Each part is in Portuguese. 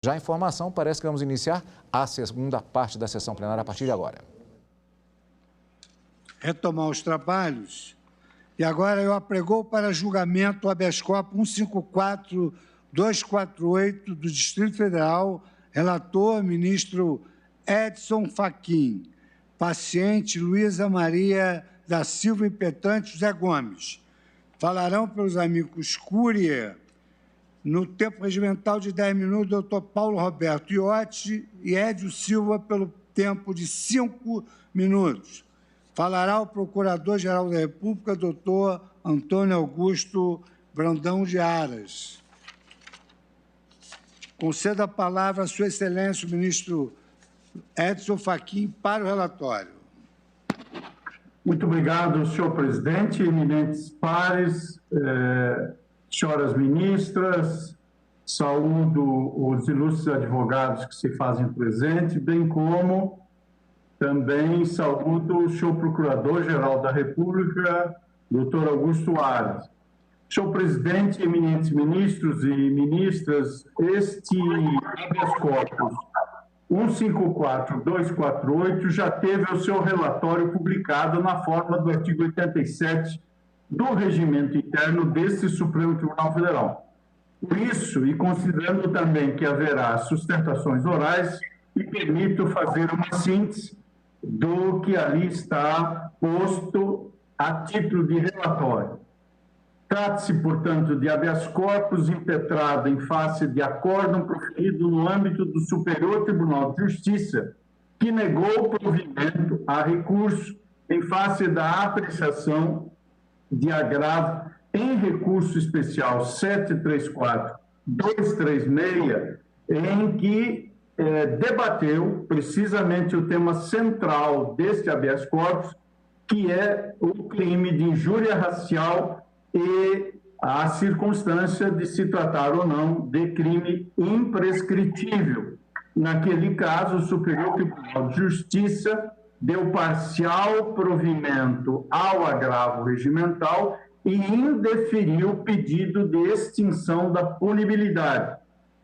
Já a informação, parece que vamos iniciar a segunda parte da sessão plenária a partir de agora. Retomar os trabalhos. E agora eu apregou para julgamento o habeas corpus 154-248 do Distrito Federal, relator, ministro Edson Fachin, paciente Luísa Maria da Silva Impetante José Gomes. Falarão pelos amigos Curia, no tempo regimental de 10 minutos, doutor Paulo Roberto Iotti e Edio Silva pelo tempo de 5 minutos. Falará o Procurador-Geral da República, doutor Antônio Augusto Brandão de Aras. Concedo a palavra a Sua Excelência, o ministro Edson Fachin, para o relatório. Muito obrigado, senhor presidente, eminentes pares, senhoras ministras, saúdo os ilustres advogados que se fazem presente, bem como também saúdo o senhor Procurador-Geral da República, doutor Augusto Aras. Senhor presidente, eminentes ministros e ministras, este habeas corpus 154-248 já teve o seu relatório publicado na forma do artigo 87 do regimento interno deste Supremo Tribunal Federal. Por isso, e considerando também que haverá sustentações orais, me permito fazer uma síntese do que ali está posto a título de relatório. Trata-se, portanto, de habeas corpus impetrado em face de acórdão proferido no âmbito do Superior Tribunal de Justiça, que negou o provimento a recurso em face da apreciação de agravo em recurso especial 734-236, em que debateu precisamente o tema central deste habeas corpus, que é o crime de injúria racial e a circunstância de se tratar ou não de crime imprescritível. Naquele caso, o Superior Tribunal de Justiça deu parcial provimento ao agravo regimental e indeferiu o pedido de extinção da punibilidade,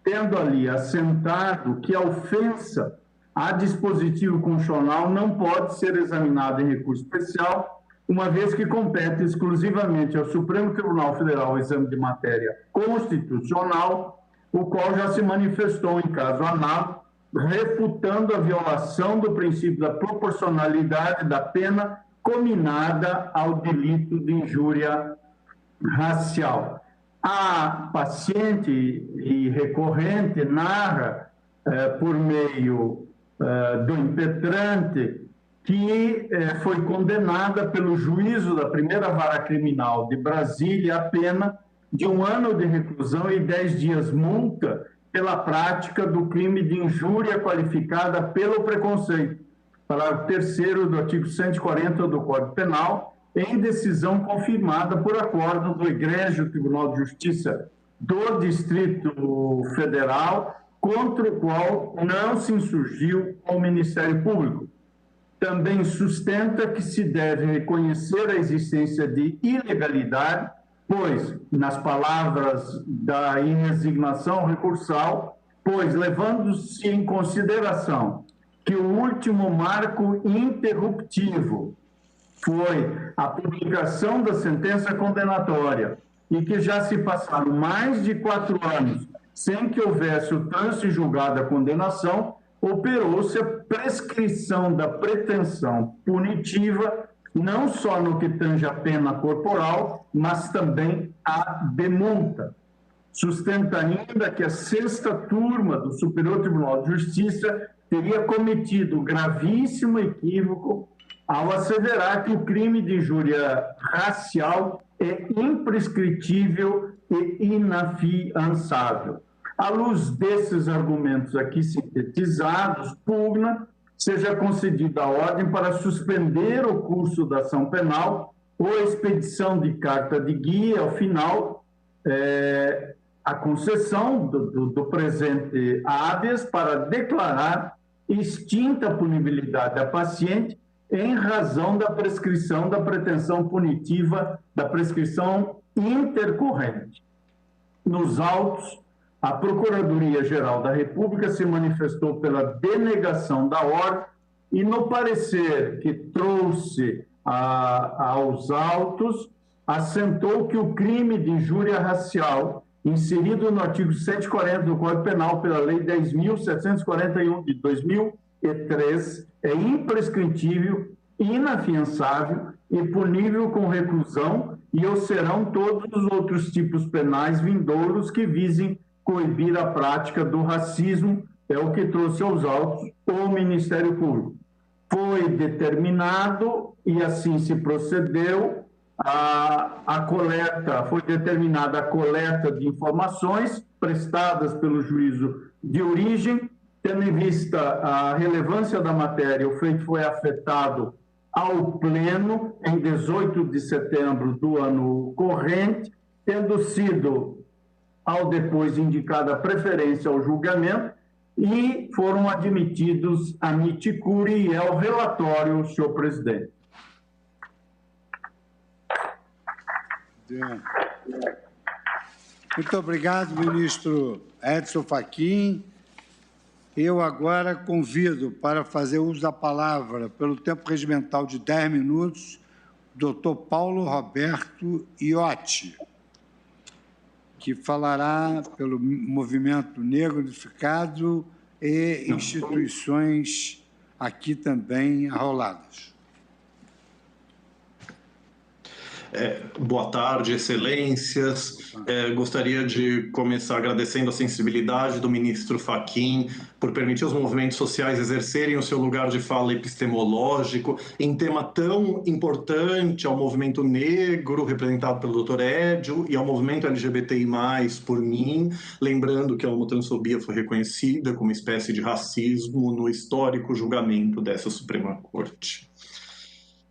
tendo ali assentado que a ofensa a dispositivo constitucional não pode ser examinada em recurso especial, uma vez que compete exclusivamente ao Supremo Tribunal Federal o exame de matéria constitucional, o qual já se manifestou em caso análogo, refutando a violação do princípio da proporcionalidade da pena cominada ao delito de injúria racial. A paciente e recorrente narra, por meio do impetrante, que foi condenada pelo juízo da primeira vara criminal de Brasília a pena de 1 ano de reclusão e 10 dias multa pela prática do crime de injúria qualificada pelo preconceito, parágrafo 3º do artigo 140 do Código Penal, em decisão confirmada por acordo do Egrégio Tribunal de Justiça do Distrito Federal, contra o qual não se insurgiu o Ministério Público. Também sustenta que se deve reconhecer a existência de ilegalidade, pois, nas palavras da indesignação recursal, pois, levando-se em consideração que o último marco interruptivo foi a publicação da sentença condenatória e que já se passaram mais de 4 anos sem que houvesse o trânsito julgado da condenação, operou-se a prescrição da pretensão punitiva, não só no que tange a pena corporal, mas também a de multa. Sustenta ainda que a 6ª turma do Superior Tribunal de Justiça teria cometido gravíssimo equívoco ao asseverar que o crime de injúria racial é imprescritível e inafiançável. À luz desses argumentos aqui sintetizados, pugna seja concedida a ordem para suspender o curso da ação penal ou a expedição de carta de guia, ao final, a concessão do presente habeas para declarar extinta a punibilidade da paciente em razão da prescrição da pretensão punitiva da prescrição intercorrente. Nos autos, a Procuradoria-Geral da República se manifestou pela denegação da ordem e, no parecer que trouxe aos autos, assentou que o crime de injúria racial, inserido no artigo 140 do Código Penal pela Lei 10.741 de 2003, é imprescritível, inafiançável e punível com reclusão, e o serão todos os outros tipos penais vindouros que visem coibir a prática do racismo, é o que trouxe aos autos o Ministério Público. Foi determinado, e assim se procedeu, foi determinada a coleta de informações prestadas pelo juízo de origem, tendo em vista a relevância da matéria, o feito foi afetado ao pleno em 18 de setembro do ano corrente, tendo sido, ao depois indicada preferência ao julgamento, e foram admitidos a miticure e ao relatório, senhor presidente. Muito obrigado, ministro Edson Fachin. Eu agora convido para fazer uso da palavra, pelo tempo regimental de 10 minutos, o doutor Paulo Roberto Iotti, que falará pelo Movimento Negro Unificado e instituições aqui também arroladas. Boa tarde, excelências. Gostaria de começar agradecendo a sensibilidade do ministro Fachin por permitir os movimentos sociais exercerem o seu lugar de fala epistemológico em tema tão importante ao movimento negro, representado pelo Dr. Edio, e ao movimento LGBTI+, por mim, lembrando que a homotransfobia foi reconhecida como espécie de racismo no histórico julgamento dessa Suprema Corte.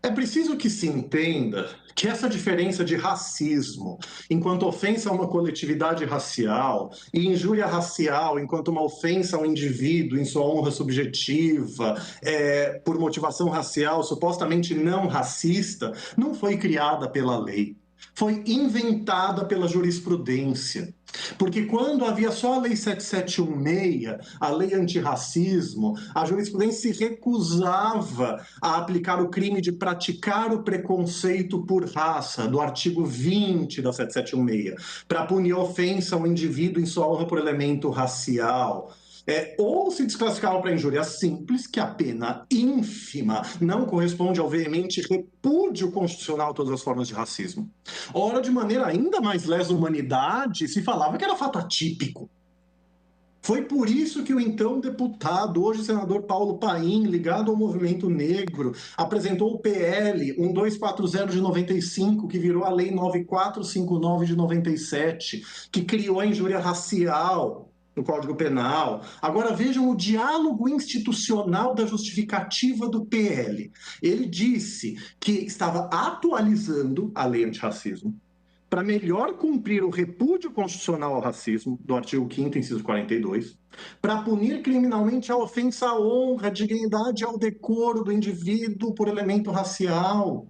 É preciso que se entenda que essa diferença de racismo enquanto ofensa a uma coletividade racial e injúria racial enquanto uma ofensa ao indivíduo em sua honra subjetiva, por motivação racial supostamente não racista, não foi criada pela lei. Foi inventada pela jurisprudência. Porque quando havia só a Lei 7716, a lei antirracismo, a jurisprudência se recusava a aplicar o crime de praticar o preconceito por raça, do artigo 20 da 7716, para punir a ofensa ao indivíduo em sua honra por elemento racial. Ou se desclassificava para injúria simples, que a pena ínfima não corresponde ao veemente repúdio constitucional a todas as formas de racismo. Ora, de maneira ainda mais lesa humanidade, se falava que era fato atípico. Foi por isso que o então deputado, hoje senador Paulo Paim, ligado ao movimento negro, apresentou o PL 1240 de 95, que virou a Lei 9459 de 97, que criou a injúria racial no Código Penal. Agora vejam o diálogo institucional da justificativa do PL. Ele disse que estava atualizando a lei antirracismo para melhor cumprir o repúdio constitucional ao racismo, do artigo 5º, inciso 42, para punir criminalmente a ofensa à honra, à dignidade e ao decoro do indivíduo por elemento racial.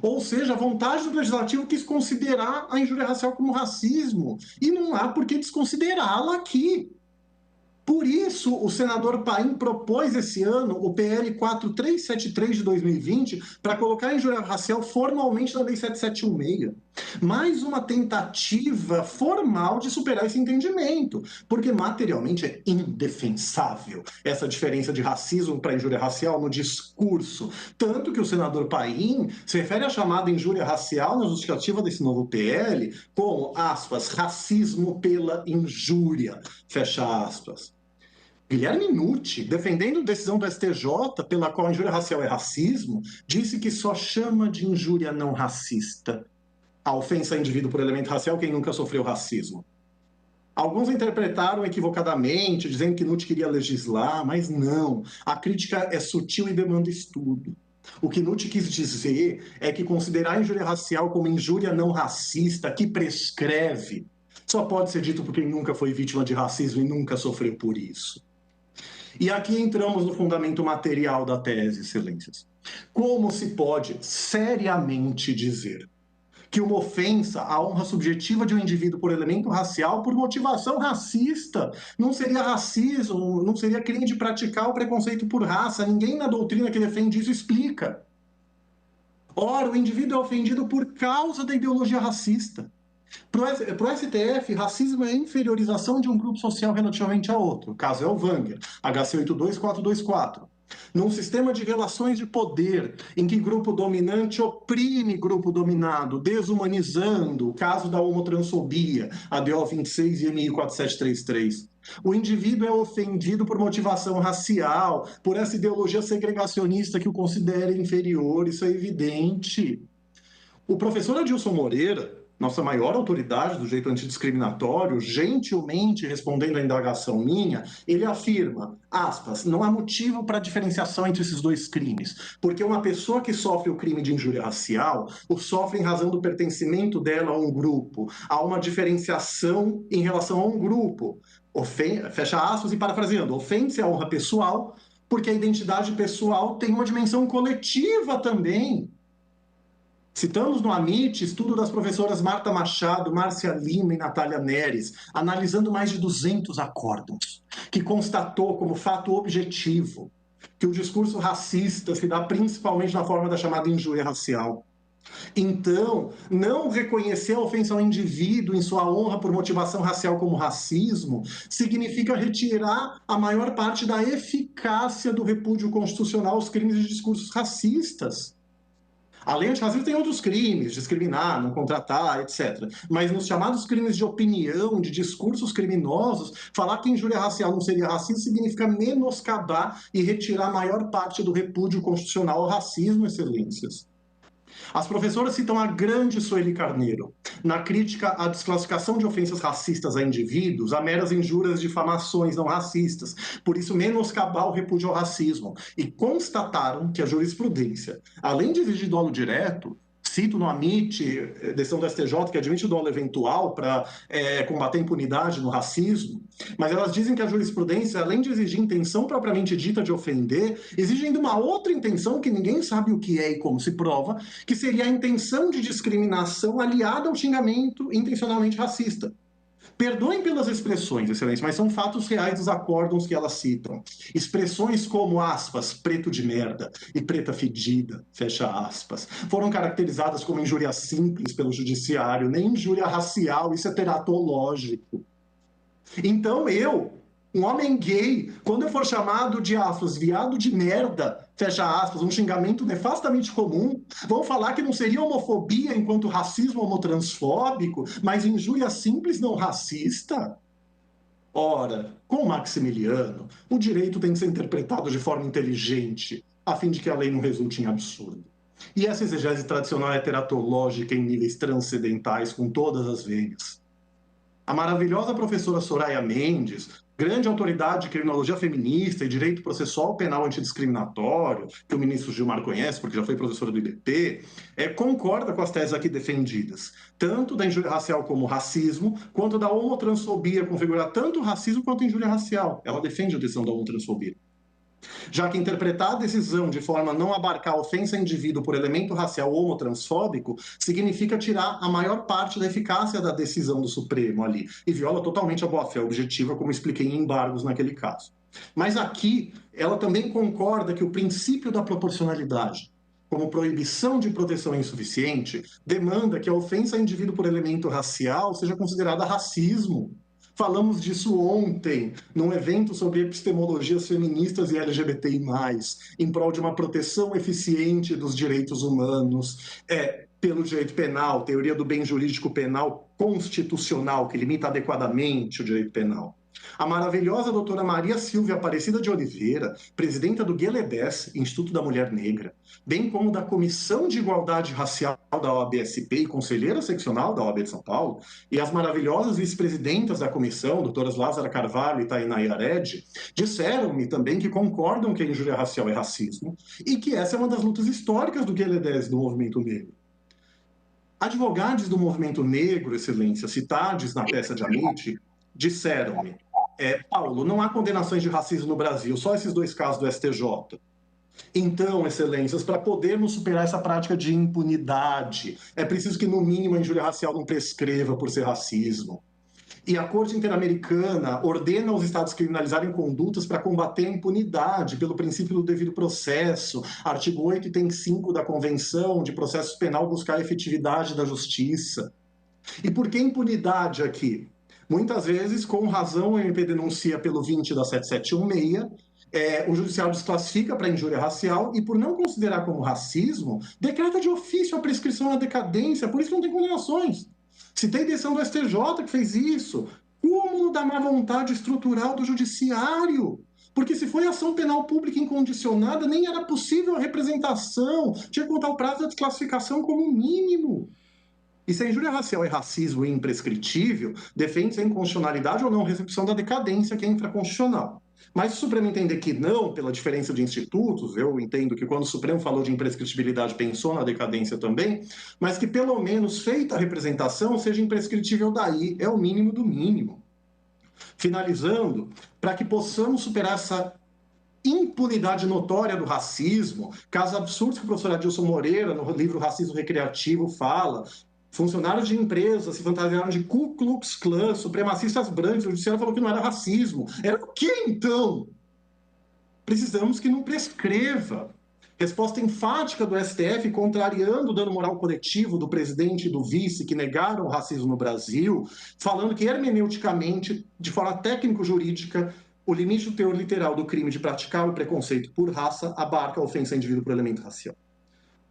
Ou seja, a vontade do legislativo quis considerar a injúria racial como racismo, e não há por que desconsiderá-la aqui. Por isso, o senador Paim propôs esse ano o PL 4373 de 2020 para colocar a injúria racial formalmente na Lei 7716. Mais uma tentativa formal de superar esse entendimento, porque materialmente é indefensável essa diferença de racismo para injúria racial no discurso. Tanto que o senador Paim se refere à chamada injúria racial na justificativa desse novo PL como, aspas, racismo pela injúria, fecha aspas. Guilherme Nutti, defendendo decisão do STJ pela qual a injúria racial é racismo, disse que só chama de injúria não racista a ofensa a indivíduo por elemento racial quem nunca sofreu racismo. Alguns interpretaram equivocadamente, dizendo que Nutti queria legislar, mas não. A crítica é sutil e demanda estudo. O que Nutti quis dizer é que considerar a injúria racial como injúria não racista, que prescreve, só pode ser dito por quem nunca foi vítima de racismo e nunca sofreu por isso. E aqui entramos no fundamento material da tese, excelências. Como se pode seriamente dizer que uma ofensa à honra subjetiva de um indivíduo por elemento racial por motivação racista não seria racismo, não seria crime de praticar o preconceito por raça. Ninguém na doutrina que defende isso explica. Ora, o indivíduo é ofendido por causa da ideologia racista. Para o STF, racismo é a inferiorização de um grupo social relativamente a outro. O caso é o Wanger, HC 82424. Num sistema de relações de poder, em que grupo dominante oprime grupo dominado, desumanizando, o caso da homotransfobia, ADO 26 e MI 4733. O indivíduo é ofendido por motivação racial, por essa ideologia segregacionista que o considera inferior, isso é evidente. O professor Adilson Moreira, nossa maior autoridade do direito antidiscriminatório, gentilmente respondendo à indagação minha, ele afirma, aspas, não há motivo para diferenciação entre esses dois crimes, porque uma pessoa que sofre o crime de injúria racial, o sofre em razão do pertencimento dela a um grupo, há uma diferenciação em relação a um grupo. Fecha aspas e parafraseando, ofende-se a honra pessoal, porque a identidade pessoal tem uma dimensão coletiva também. Citamos no AMIT estudo das professoras Marta Machado, Márcia Lima e Natália Neres, analisando mais de 200 acórdãos, que constatou como fato objetivo que o discurso racista se dá principalmente na forma da chamada injúria racial. Então, não reconhecer a ofensa ao indivíduo em sua honra por motivação racial como racismo significa retirar a maior parte da eficácia do repúdio constitucional aos crimes de discursos racistas. A lei antirracista tem outros crimes, discriminar, não contratar, etc. Mas nos chamados crimes de opinião, de discursos criminosos, falar que injúria racial não seria racista significa menoscabar e retirar a maior parte do repúdio constitucional ao racismo, excelências. As professoras citam a grande Sueli Carneiro, na crítica à desclassificação de ofensas racistas a indivíduos, a meras injúrias, difamações não racistas, por isso menoscabar o repúdio ao racismo, e constataram que a jurisprudência, além de exigir dolo direto, cito no AMIT, decisão do STJ, que admite o dolo eventual para combater a impunidade no racismo, mas elas dizem que a jurisprudência, além de exigir intenção propriamente dita de ofender, exige ainda uma outra intenção que ninguém sabe o que é e como se prova, que seria a intenção de discriminação aliada ao xingamento intencionalmente racista. Perdoem pelas expressões, excelência, mas são fatos reais dos acórdãos que elas citam. Expressões como, aspas, preto de merda e preta fedida, fecha aspas, foram caracterizadas como injúria simples pelo judiciário, nem injúria racial, isso é teratológico. Então um homem gay, quando eu for chamado de aspas, viado de merda, fecha aspas, um xingamento nefastamente comum, vão falar que não seria homofobia enquanto racismo homotransfóbico, mas injúria simples não racista? Ora, com Maximiliano, o direito tem que ser interpretado de forma inteligente, a fim de que a lei não resulte em absurdo. E essa exegese tradicional é teratológica em níveis transcendentais, com todas as veias. A maravilhosa professora Soraya Mendes, grande autoridade de criminologia feminista e direito processual penal antidiscriminatório, que o ministro Gilmar conhece, porque já foi professora do IBP, concorda com as teses aqui defendidas, tanto da injúria racial como racismo, quanto da homotransfobia, configurar tanto racismo quanto injúria racial. Ela defende a decisão da homotransfobia. Já que interpretar a decisão de forma a não abarcar a ofensa a indivíduo por elemento racial ou homotransfóbico significa tirar a maior parte da eficácia da decisão do Supremo ali e viola totalmente a boa-fé objetiva, como expliquei em embargos naquele caso. Mas aqui, ela também concorda que o princípio da proporcionalidade, como proibição de proteção insuficiente, demanda que a ofensa a indivíduo por elemento racial seja considerada racismo. Falamos disso ontem, num evento sobre epistemologias feministas e LGBTI+, em prol de uma proteção eficiente dos direitos humanos, pelo direito penal, teoria do bem jurídico penal constitucional, que limita adequadamente o direito penal. A maravilhosa doutora Maria Silvia Aparecida de Oliveira, presidenta do GELEDES, Instituto da Mulher Negra, bem como da Comissão de Igualdade Racial da OAB-SP e conselheira seccional da OAB de São Paulo, e as maravilhosas vice-presidentas da comissão, doutoras Lázara Carvalho e Tainá Yared, disseram-me também que concordam que a injúria racial é racismo e que essa é uma das lutas históricas do GELEDES, do movimento negro. Advogados do movimento negro, excelência, citados na peça de Amit, disseram-me, Paulo, não há condenações de racismo no Brasil, só esses dois casos do STJ. Então, excelências, para podermos superar essa prática de impunidade, é preciso que, no mínimo, a injúria racial não prescreva por ser racismo. E a Corte Interamericana ordena aos estados criminalizarem condutas para combater a impunidade pelo princípio do devido processo. Artigo 8, item 5 da Convenção de Processo Penal buscar a efetividade da justiça. E por que impunidade aqui? Muitas vezes, com razão, o MP denuncia pelo 20 da 7716, o judiciário desclassifica para injúria racial e, por não considerar como racismo, decreta de ofício a prescrição na decadência, por isso que não tem condenações. Citei decisão do STJ que fez isso. Cúmulo da má vontade estrutural do judiciário. Porque se foi ação penal pública incondicionada, nem era possível a representação. Tinha que contar o prazo da desclassificação como mínimo. E se a injúria racial é racismo imprescritível, defende-se a inconstitucionalidade ou não recepção da decadência, que é infraconstitucional. Mas se o Supremo entender que não, pela diferença de institutos, eu entendo que quando o Supremo falou de imprescritibilidade pensou na decadência também, mas que pelo menos feita a representação seja imprescritível daí, é o mínimo do mínimo. Finalizando, para que possamos superar essa impunidade notória do racismo, casos absurdos que o professor Adilson Moreira, no livro Racismo Recreativo, fala. Funcionários de empresas se fantasiaram de Ku Klux Klan, supremacistas brancos. O judiciário falou que não era racismo. Era o que, então? Precisamos que não prescreva. Resposta enfática do STF, contrariando o dano moral coletivo do presidente e do vice, que negaram o racismo no Brasil, falando que, hermeneuticamente, de forma técnico-jurídica, o limite do teor literal do crime de praticar o preconceito por raça abarca a ofensa a indivíduo por elemento racial.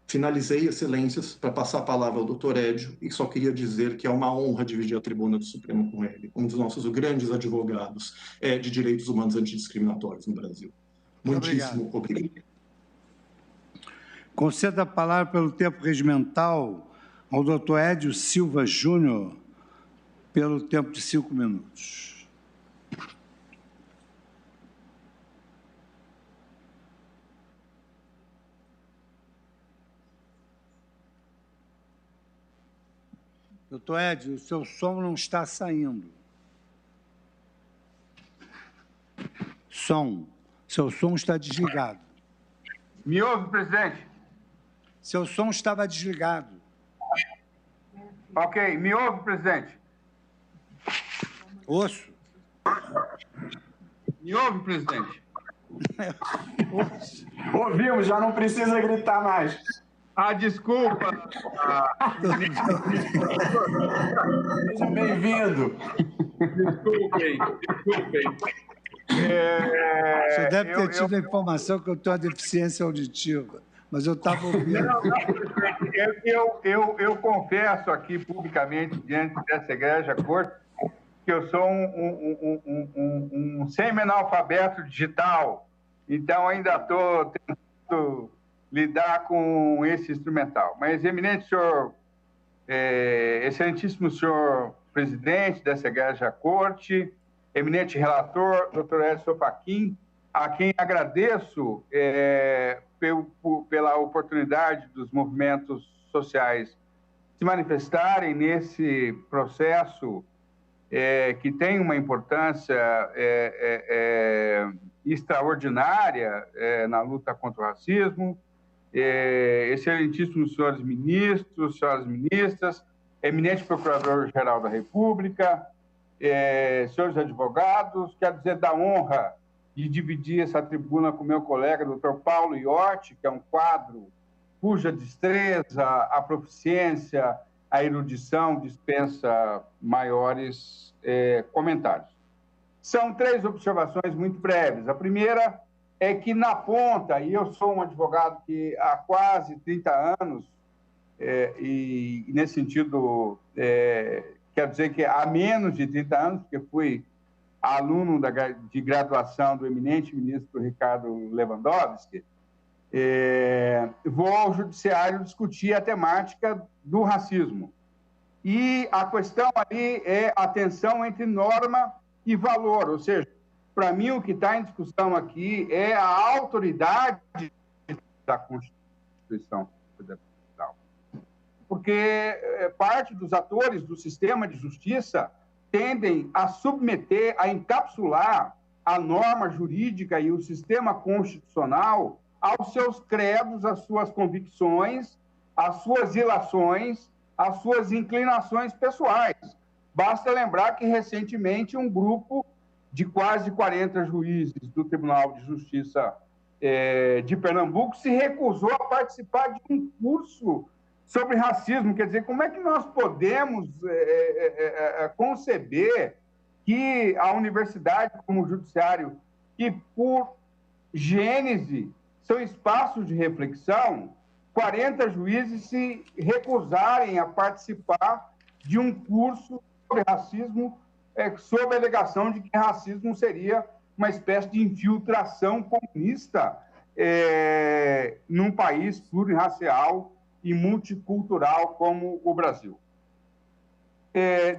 Finalizei, excelências, para passar a palavra ao doutor Edio, e só queria dizer que é uma honra dividir a tribuna do Supremo com ele, um dos nossos grandes advogados de direitos humanos antidiscriminatórios no Brasil. Muitíssimo obrigado. Conceda a palavra pelo tempo regimental ao doutor Edio Silva Júnior, pelo tempo de 5 minutos. Doutor Edio, o seu som não está saindo. Som. Seu som está desligado. Me ouve, presidente? Seu som estava desligado. Ok. Me ouve, presidente? Ouço. Me ouve, presidente? Ouço. Ouvimos, já não precisa gritar mais. Ah, desculpa. Seja bem-vindo. Desculpem. Você deve ter tido a informação que eu tenho uma deficiência auditiva, mas eu estava ouvindo. Eu confesso aqui publicamente, diante dessa igreja corte, que eu sou um semi-analfabeto digital, então ainda estou tentando lidar com esse instrumental. Mas, eminente senhor, excelentíssimo senhor presidente dessa igreja corte, eminente relator, doutor Edson Fachin, a quem agradeço pela oportunidade dos movimentos sociais se manifestarem nesse processo que tem uma importância extraordinária na luta contra o racismo. Excelentíssimos senhores ministros, senhoras ministras, eminente procurador-geral da República, senhores advogados, quero dizer da honra de dividir essa tribuna com meu colega, doutor Paulo Iotti, que é um quadro cuja destreza, a proficiência, a erudição dispensa maiores comentários. São 3 observações muito breves. A primeira é que na ponta, e eu sou um advogado que há quase 30 anos, e nesse sentido, quero dizer que há menos de 30 anos, porque fui aluno de graduação do eminente ministro Ricardo Lewandowski, vou ao judiciário discutir a temática do racismo. E a questão ali é a tensão entre norma e valor, ou seja, para mim, o que está em discussão aqui é a autoridade da Constituição Federal. Porque parte dos atores do sistema de justiça tendem a submeter, a encapsular a norma jurídica e o sistema constitucional aos seus credos, às suas convicções, às suas ilações, às suas inclinações pessoais. Basta lembrar que, recentemente, um grupo de quase 40 juízes do Tribunal de Justiça de Pernambuco se recusou a participar de um curso sobre racismo. Quer dizer, como é que nós podemos conceber que a universidade, como o judiciário, que por gênese são espaços de reflexão, 40 juízes se recusarem a participar de um curso sobre racismo, sob a alegação de que racismo seria uma espécie de infiltração comunista num país plurirracial e multicultural como o Brasil.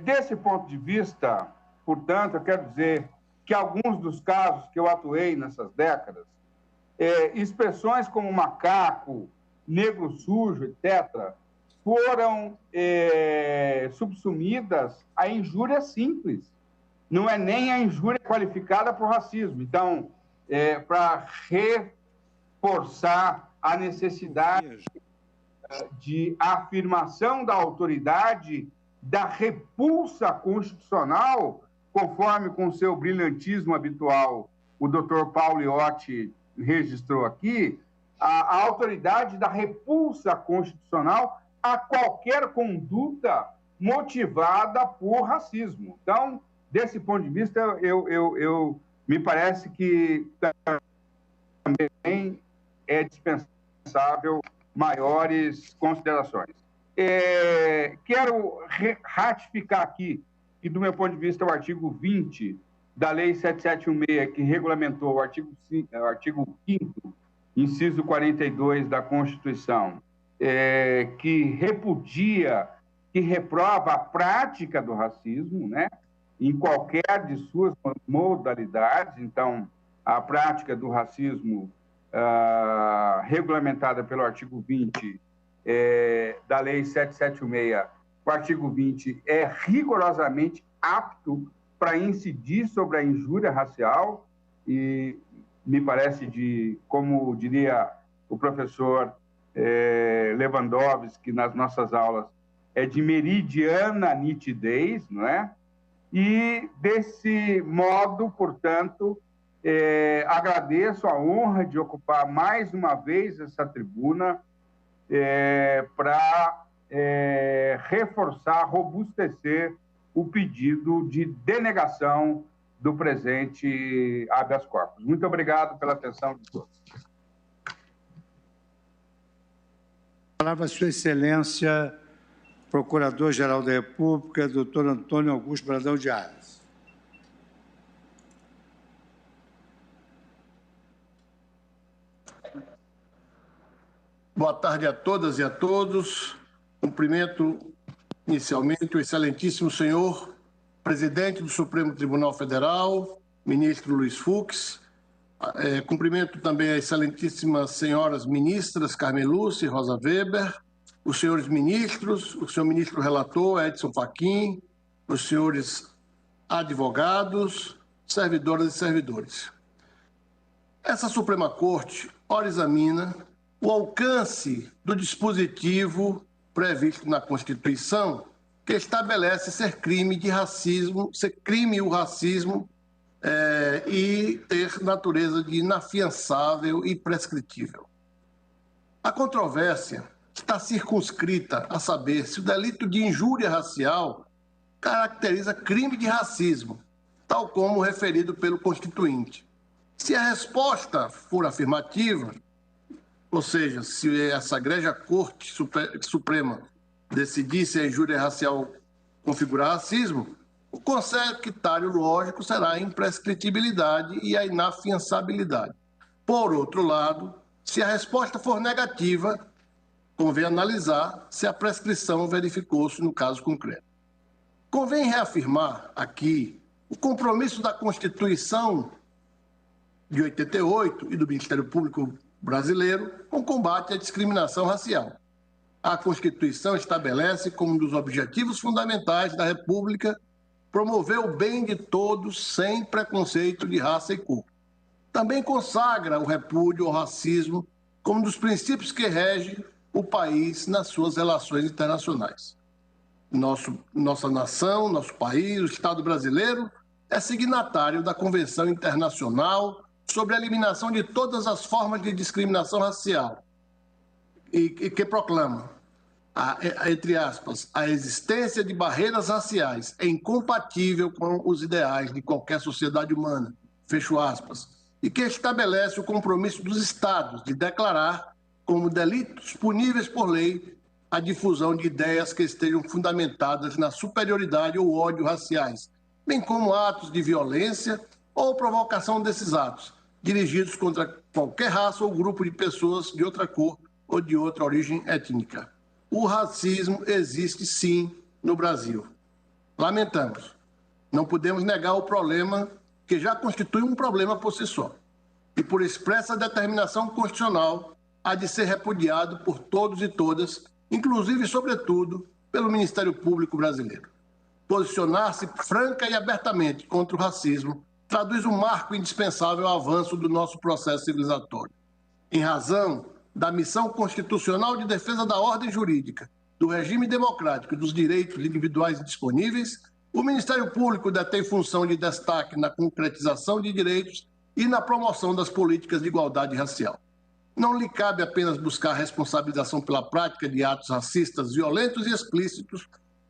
Desse ponto de vista, portanto, eu quero dizer que alguns dos casos que eu atuei nessas décadas, expressões como macaco, negro sujo, etc., foram subsumidas a injúria simples. Não é nem a injúria qualificada por racismo. Então, para reforçar a necessidade de afirmação da autoridade, da repulsa constitucional, conforme com seu brilhantismo habitual, o doutor Paulo Iotti registrou aqui, a autoridade da repulsa constitucional a qualquer conduta motivada por racismo. Então, desse ponto de vista, me parece que também é dispensável maiores considerações. Quero ratificar aqui que, do meu ponto de vista, o artigo 20 da Lei 7716, que regulamentou o artigo 5º, inciso 42 da Constituição, que repudia, que reprova a prática do racismo, né, em qualquer de suas modalidades. Então, a prática do racismo regulamentada pelo artigo 20 da Lei 7716, o artigo 20 é rigorosamente apto para incidir sobre a injúria racial e me parece, como diria o professor Lewandowski nas nossas aulas, é de meridiana nitidez, não é? E, desse modo, portanto, agradeço a honra de ocupar mais uma vez essa tribuna para reforçar, robustecer o pedido de denegação do presente habeas corpus. Muito obrigado pela atenção de todos. Palavra a Sua Excelência, Procurador-Geral da República, doutor Antônio Augusto Brandão de Aras. Boa tarde a todas e a todos. Cumprimento inicialmente o excelentíssimo senhor presidente do Supremo Tribunal Federal, ministro Luiz Fux. Cumprimento também as excelentíssimas senhoras ministras Carmen Lúcia e Rosa Weber, os senhores ministros, o senhor ministro relator Edson Fachin, os senhores advogados, servidoras e servidores. Essa Suprema Corte ora examina o alcance do dispositivo previsto na Constituição que estabelece ser crime de racismo, ser crime o racismo e ter natureza de inafiançável e prescritível. A controvérsia está circunscrita a saber se o delito de injúria racial caracteriza crime de racismo, tal como referido pelo Constituinte. Se a resposta for afirmativa, ou seja, se essa egrégia Corte Suprema decidir se a injúria racial configurar racismo, o consecutário lógico será a imprescritibilidade e a inafiançabilidade. Por outro lado, se a resposta for negativa, convém analisar se a prescrição verificou-se no caso concreto. Convém reafirmar aqui o compromisso da Constituição de 88 e do Ministério Público Brasileiro com o combate à discriminação racial. A Constituição estabelece como um dos objetivos fundamentais da República promover o bem de todos sem preconceito de raça e cor. Também consagra o repúdio ao racismo como um dos princípios que regem o país nas suas relações internacionais. Nossa nação, nosso país, o Estado brasileiro, é signatário da Convenção Internacional sobre a Eliminação de Todas as Formas de Discriminação Racial, e que proclama, entre aspas, a existência de barreiras raciais é incompatível com os ideais de qualquer sociedade humana, fecho aspas, e que estabelece o compromisso dos Estados de declarar como delitos puníveis por lei a difusão de ideias que estejam fundamentadas na superioridade ou ódio raciais, bem como atos de violência ou provocação desses atos, dirigidos contra qualquer raça ou grupo de pessoas de outra cor ou de outra origem étnica. O racismo existe sim no Brasil. Lamentamos. Não podemos negar o problema que já constitui um problema por si só. E por expressa determinação constitucional, há de ser repudiado por todos e todas, inclusive, sobretudo, pelo Ministério Público brasileiro. Posicionar-se franca e abertamente contra o racismo traduz um marco indispensável ao avanço do nosso processo civilizatório. Em razão da missão constitucional de defesa da ordem jurídica, do regime democrático e dos direitos individuais disponíveis, o Ministério Público detém função de destaque na concretização de direitos e na promoção das políticas de igualdade racial. Não lhe cabe apenas buscar responsabilização pela prática de atos racistas violentos e explícitos,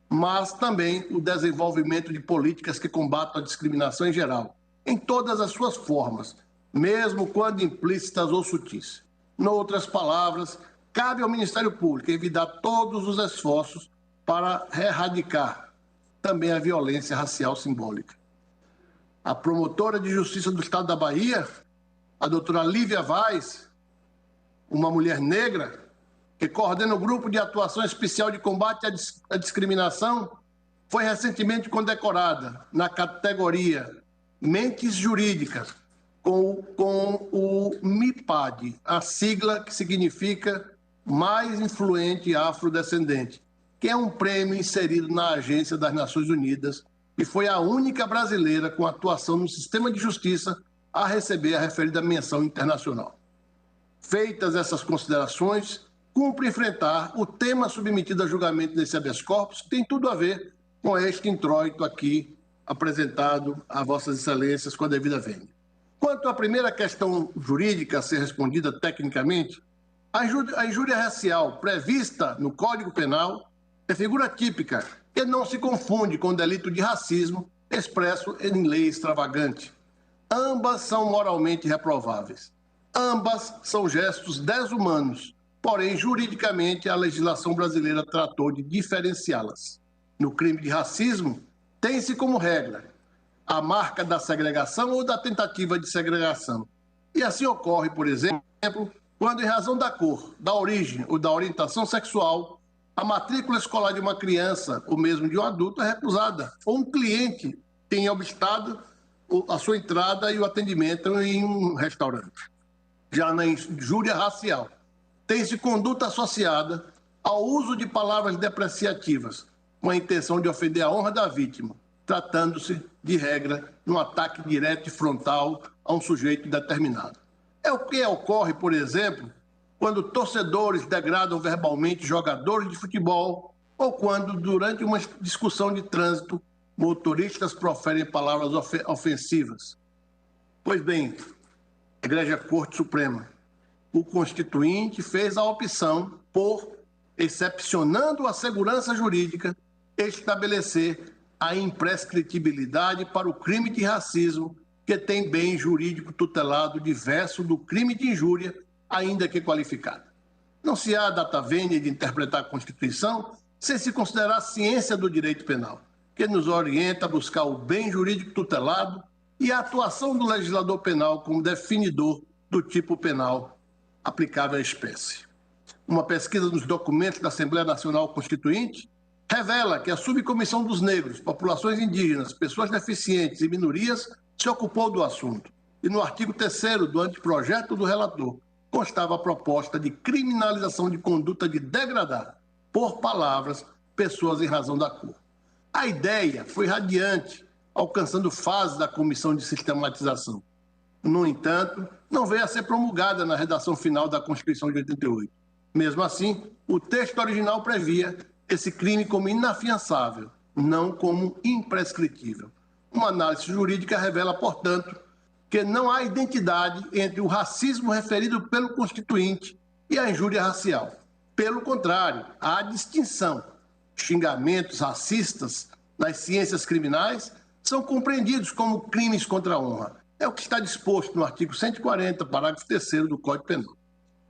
mas também o desenvolvimento de políticas que combatam a discriminação em geral, em todas as suas formas, mesmo quando implícitas ou sutis. Em outras palavras, cabe ao Ministério Público evitar todos os esforços para erradicar também a violência racial simbólica. A promotora de justiça do Estado da Bahia, a doutora Lívia Vaz, uma mulher negra que coordena o Grupo de Atuação Especial de Combate à Discriminação, foi recentemente condecorada na categoria Mentes Jurídicas com o MIPAD, a sigla que significa Mais Influente Afrodescendente, que é um prêmio inserido na Agência das Nações Unidas e foi a única brasileira com atuação no sistema de justiça a receber a referida menção internacional. Feitas essas considerações, cumpre enfrentar o tema submetido a julgamento desse habeas corpus, que tem tudo a ver com este introito aqui apresentado a Vossas Excelências com a devida vênia. Quanto à primeira questão jurídica a ser respondida tecnicamente, a injúria racial prevista no Código Penal é figura típica e não se confunde com o delito de racismo expresso em lei extravagante. Ambas são moralmente reprováveis. Ambas são gestos desumanos, porém, juridicamente, a legislação brasileira tratou de diferenciá-las. No crime de racismo, tem-se como regra a marca da segregação ou da tentativa de segregação. E assim ocorre, por exemplo, quando, em razão da cor, da origem ou da orientação sexual, a matrícula escolar de uma criança, ou mesmo de um adulto, é recusada, ou um cliente tem obstado a sua entrada e o atendimento em um restaurante. Já na injúria racial, tem-se conduta associada ao uso de palavras depreciativas, com a intenção de ofender a honra da vítima, tratando-se, de regra, de um ataque direto e frontal a um sujeito determinado. É o que ocorre, por exemplo, quando torcedores degradam verbalmente jogadores de futebol ou quando, durante uma discussão de trânsito, motoristas proferem palavras ofensivas. Pois bem, Igreja Corte Suprema, o Constituinte fez a opção por, excepcionando a segurança jurídica, estabelecer a imprescritibilidade para o crime de racismo, que tem bem jurídico tutelado diverso do crime de injúria, ainda que qualificado. Não se há data vênia de interpretar a Constituição sem se considerar a ciência do direito penal, que nos orienta a buscar o bem jurídico tutelado e a atuação do legislador penal como definidor do tipo penal aplicável à espécie. Uma pesquisa nos documentos da Assembleia Nacional Constituinte revela que a Subcomissão dos Negros, Populações Indígenas, Pessoas Deficientes e Minorias se ocupou do assunto. E no artigo 3º do anteprojeto do relator constava a proposta de criminalização de conduta de degradar, por palavras, pessoas em razão da cor. A ideia foi radiante, alcançando fase da comissão de sistematização. No entanto, não veio a ser promulgada na redação final da Constituição de 88. Mesmo assim, o texto original previa esse crime como inafiançável, não como imprescritível. Uma análise jurídica revela, portanto, que não há identidade entre o racismo referido pelo Constituinte e a injúria racial. Pelo contrário, há distinção. Xingamentos racistas nas ciências criminais são compreendidos como crimes contra a honra. É o que está disposto no artigo 140, parágrafo 3º do Código Penal.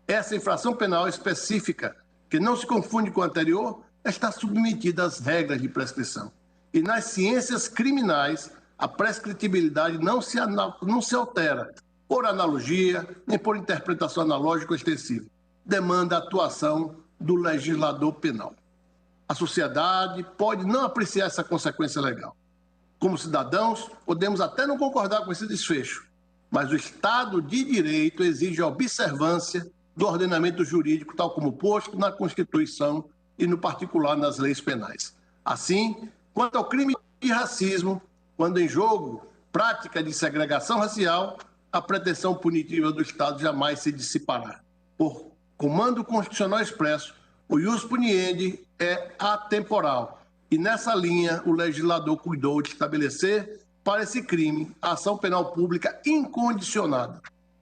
Essa infração penal específica, que não se confunde com a anterior, está submetida às regras de prescrição. E nas ciências criminais, a prescritibilidade não se altera por analogia, nem por interpretação analógica ou extensiva. Demanda a atuação do legislador penal. A sociedade pode não apreciar essa consequência legal. Como cidadãos, podemos até não concordar com esse desfecho, mas o Estado de Direito exige a observância do ordenamento jurídico, tal como posto na Constituição e, no particular, nas leis penais. Assim, quanto ao crime de racismo, quando em jogo prática de segregação racial, a pretensão punitiva do Estado jamais se dissipará. Por comando constitucional expresso, o ius puniendi é atemporal. E nessa linha, o legislador cuidou de estabelecer para esse crime a ação penal pública incondicionada.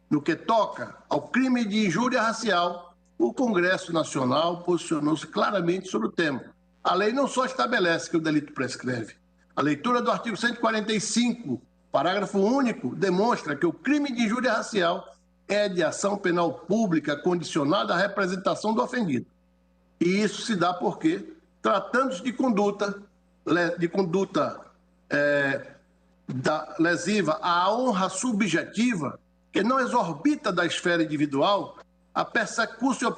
No que toca ao crime de injúria racial, o Congresso Nacional posicionou-se claramente sobre o tema. A lei não só estabelece que o delito prescreve. A leitura do artigo 145, parágrafo único, demonstra que o crime de injúria racial é de ação penal pública condicionada à representação do ofendido. E isso se dá porque, tratando-se de conduta lesiva à honra subjetiva, que não exorbita da esfera individual, a persecutio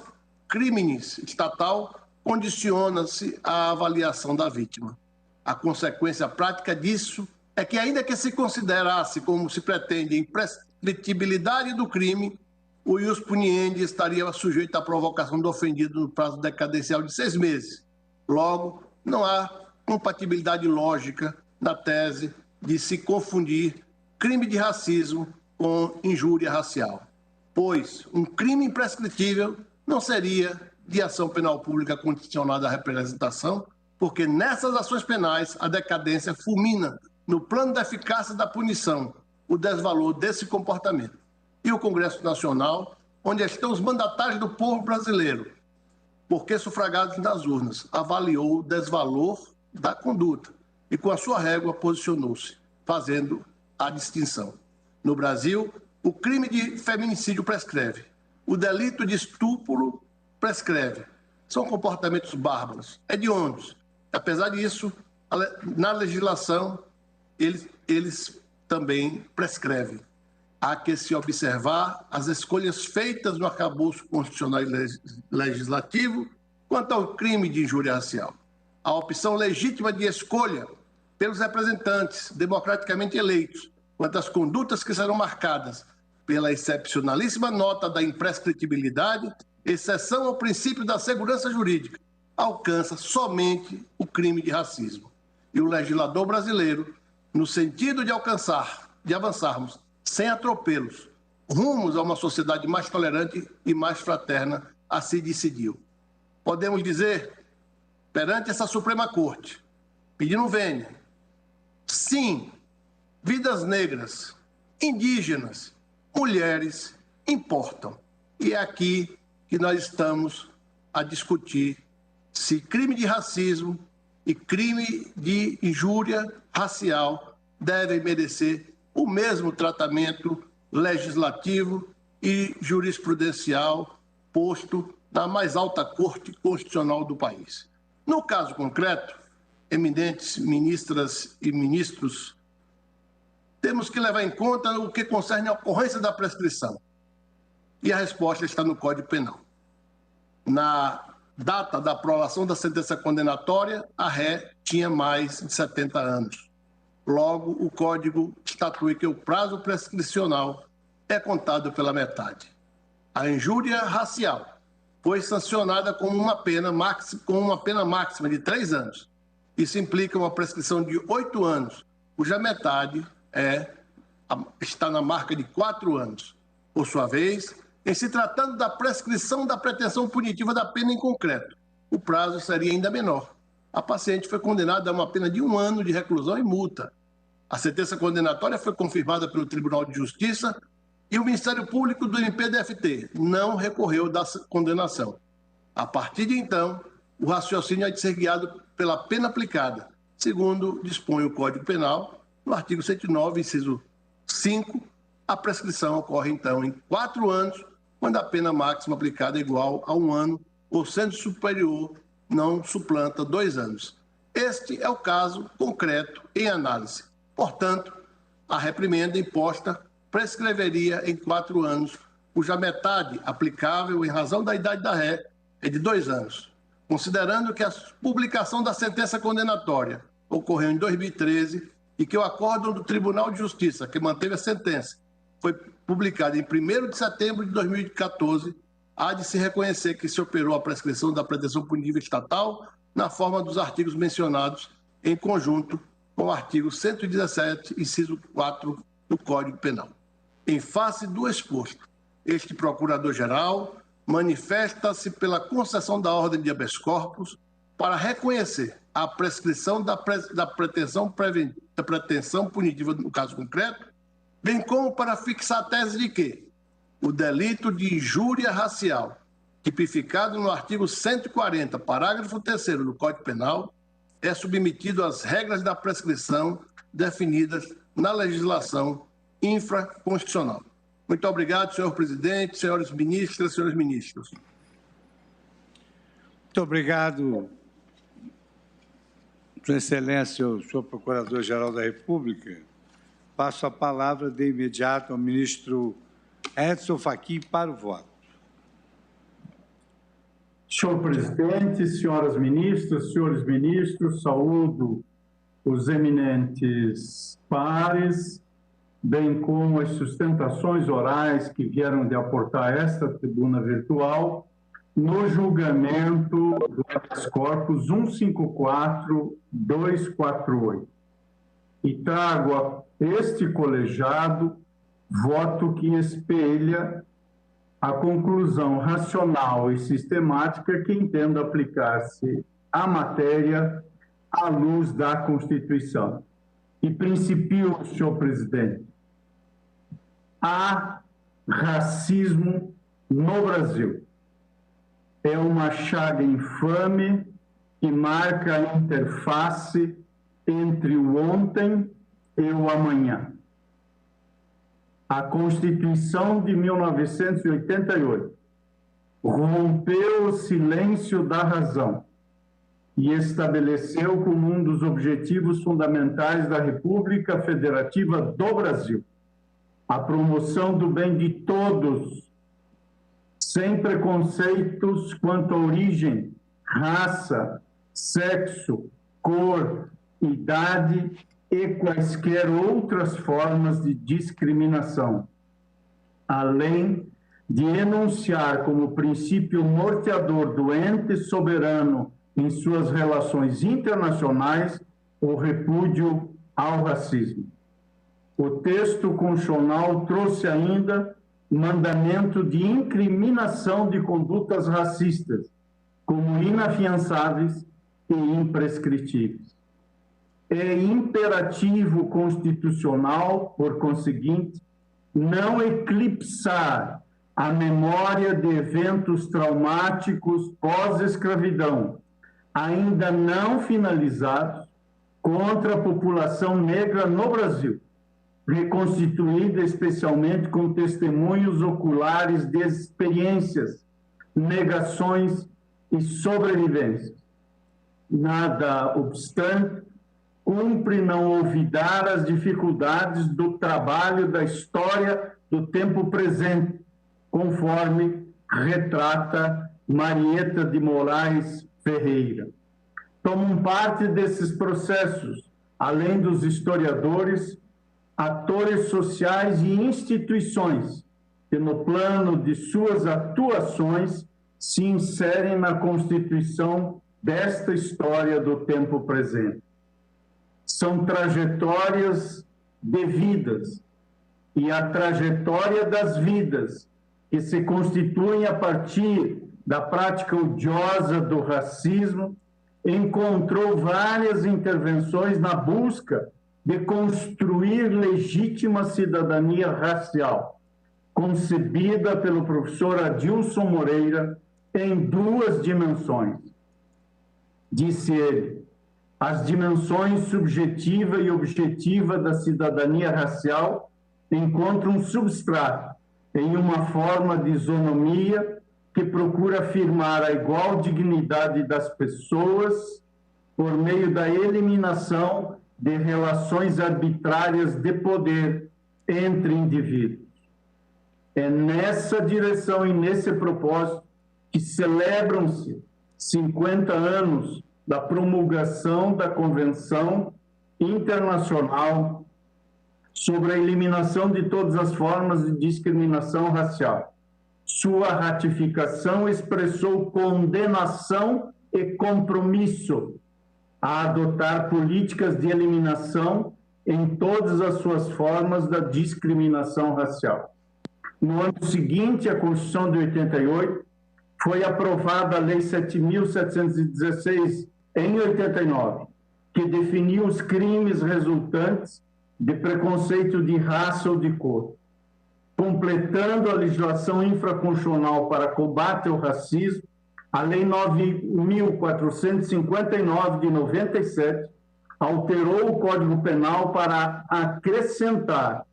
criminis estatal condiciona-se à avaliação da vítima. A consequência prática disso é que, ainda que se considerasse, como se pretende, imprescritibilidade do crime, o ius puniendi estaria sujeito à provocação do ofendido no prazo decadencial de 6 meses. Logo, não há compatibilidade lógica na tese de se confundir crime de racismo com injúria racial, pois um crime imprescritível não seria de ação penal pública condicionada à representação, porque nessas ações penais a decadência fulmina no plano da eficácia da punição, o desvalor desse comportamento. E o Congresso Nacional, onde estão os mandatários do povo brasileiro, porque sufragados nas urnas, avaliou o desvalor da conduta e, com a sua régua, posicionou-se, fazendo a distinção. No Brasil, o crime de feminicídio prescreve, o delito de estupro prescreve. São comportamentos bárbaros, hediondos. Apesar disso, na legislação, eles também prescrevem. Há que se observar as escolhas feitas no arcabouço constitucional e legislativo quanto ao crime de injúria racial. A opção legítima de escolha pelos representantes democraticamente eleitos quanto às condutas que serão marcadas pela excepcionalíssima nota da imprescritibilidade, exceção ao princípio da segurança jurídica, alcança somente o crime de racismo. E o legislador brasileiro, no sentido de avançarmos sem atropelos, rumos a uma sociedade mais tolerante e mais fraterna, assim decidiu. Podemos dizer, perante essa Suprema Corte, pedindo vênia, sim, vidas negras, indígenas, mulheres importam. E é aqui que nós estamos a discutir se crime de racismo e crime de injúria racial devem merecer o mesmo tratamento legislativo e jurisprudencial posto na mais alta corte constitucional do país. No caso concreto, eminentes ministras e ministros, temos que levar em conta o que concerne a ocorrência da prescrição. E a resposta está no Código Penal. Na data da aprovação da sentença condenatória, a ré tinha mais de 70 anos. Logo, o Código estatui que o prazo prescricional é contado pela metade. A injúria racial foi sancionada com uma pena máxima de 3 anos. Isso implica uma prescrição de 8 anos, cuja metade é está na marca de 4 anos. Por sua vez, em se tratando da prescrição da pretensão punitiva da pena em concreto, o prazo seria ainda menor. A paciente foi condenada a uma pena de 1 ano de reclusão e multa. A sentença condenatória foi confirmada pelo Tribunal de Justiça e o Ministério Público do MPDFT não recorreu da condenação. A partir de então, o raciocínio é de ser guiado pela pena aplicada, segundo dispõe o Código Penal, no artigo 109, inciso 5, a prescrição ocorre, então, em 4 anos, quando a pena máxima aplicada é igual a 1 ano, ou sendo superior, não suplanta 2 anos. Este é o caso concreto em análise. Portanto, a reprimenda imposta prescreveria em 4 anos, cuja metade aplicável em razão da idade da ré é de 2 anos. Considerando que a publicação da sentença condenatória ocorreu em 2013 e que o acórdão do Tribunal de Justiça, que manteve a sentença, foi publicado em 1º de setembro de 2014, há de se reconhecer que se operou a prescrição da pretensão punitiva estatal na forma dos artigos mencionados, em conjunto com o artigo 117, inciso 4 do Código Penal. Em face do exposto, este Procurador-Geral manifesta-se pela concessão da ordem de habeas corpus para reconhecer a prescrição da pretensão punitiva no caso concreto, bem como para fixar a tese de que o delito de injúria racial, tipificado no artigo 140, parágrafo 3º do Código Penal, é submetido às regras da prescrição definidas na legislação infraconstitucional. Muito obrigado, senhor presidente, senhores ministras, senhores ministros. Muito obrigado, Sua Excelência, o senhor Procurador-Geral da República. Passo a palavra de imediato ao ministro Edson Fachin para o voto. Senhor presidente, senhoras ministras, senhores ministros, saúdo os eminentes pares, bem como as sustentações orais que vieram de aportar esta tribuna virtual no julgamento do habeas corpus 154248. E trago a este colegiado voto que espelha a conclusão racional e sistemática que entendo aplicar-se à matéria à luz da Constituição. E principio, senhor presidente, há racismo no Brasil. É uma chaga infame que marca a interface entre o ontem e o amanhã. A Constituição de 1988 rompeu o silêncio da razão e estabeleceu como um dos objetivos fundamentais da República Federativa do Brasil a promoção do bem de todos, sem preconceitos quanto à origem, raça, sexo, cor, idade e quaisquer outras formas de discriminação, além de enunciar como princípio norteador do ente soberano em suas relações internacionais o repúdio ao racismo. O texto constitucional trouxe ainda mandamento de incriminação de condutas racistas como inafiançáveis e imprescritíveis. É imperativo constitucional, por conseguinte, não eclipsar a memória de eventos traumáticos pós-escravidão, ainda não finalizados, contra a população negra no Brasil, reconstituída especialmente com testemunhos oculares de experiências, negações e sobrevivências. Nada obstante, cumpre não olvidar as dificuldades do trabalho da história do tempo presente, conforme retrata Marieta de Moraes Ferreira. Tomam parte desses processos, além dos historiadores, atores sociais e instituições que, no plano de suas atuações, se inserem na constituição desta história do tempo presente. São trajetórias de vidas e a trajetória das vidas que se constituem a partir da prática odiosa do racismo, encontrou várias intervenções na busca de construir legítima cidadania racial, concebida pelo professor Adilson Moreira em duas dimensões. Disse ele: as dimensões subjetiva e objetiva da cidadania racial encontram um substrato em uma forma de isonomia que procura afirmar a igual dignidade das pessoas por meio da eliminação de relações arbitrárias de poder entre indivíduos. É nessa direção e nesse propósito que celebram-se 50 anos da promulgação da Convenção Internacional sobre a Eliminação de Todas as Formas de Discriminação Racial. Sua ratificação expressou condenação e compromisso a adotar políticas de eliminação em todas as suas formas da discriminação racial. No ano seguinte, a Constituição de 88, foi aprovada a Lei 7.716, em 89, que definiu os crimes resultantes de preconceito de raça ou de cor, completando a legislação infraconstitucional para combate ao racismo. A Lei 9.459, de 97, alterou o Código Penal para acrescentar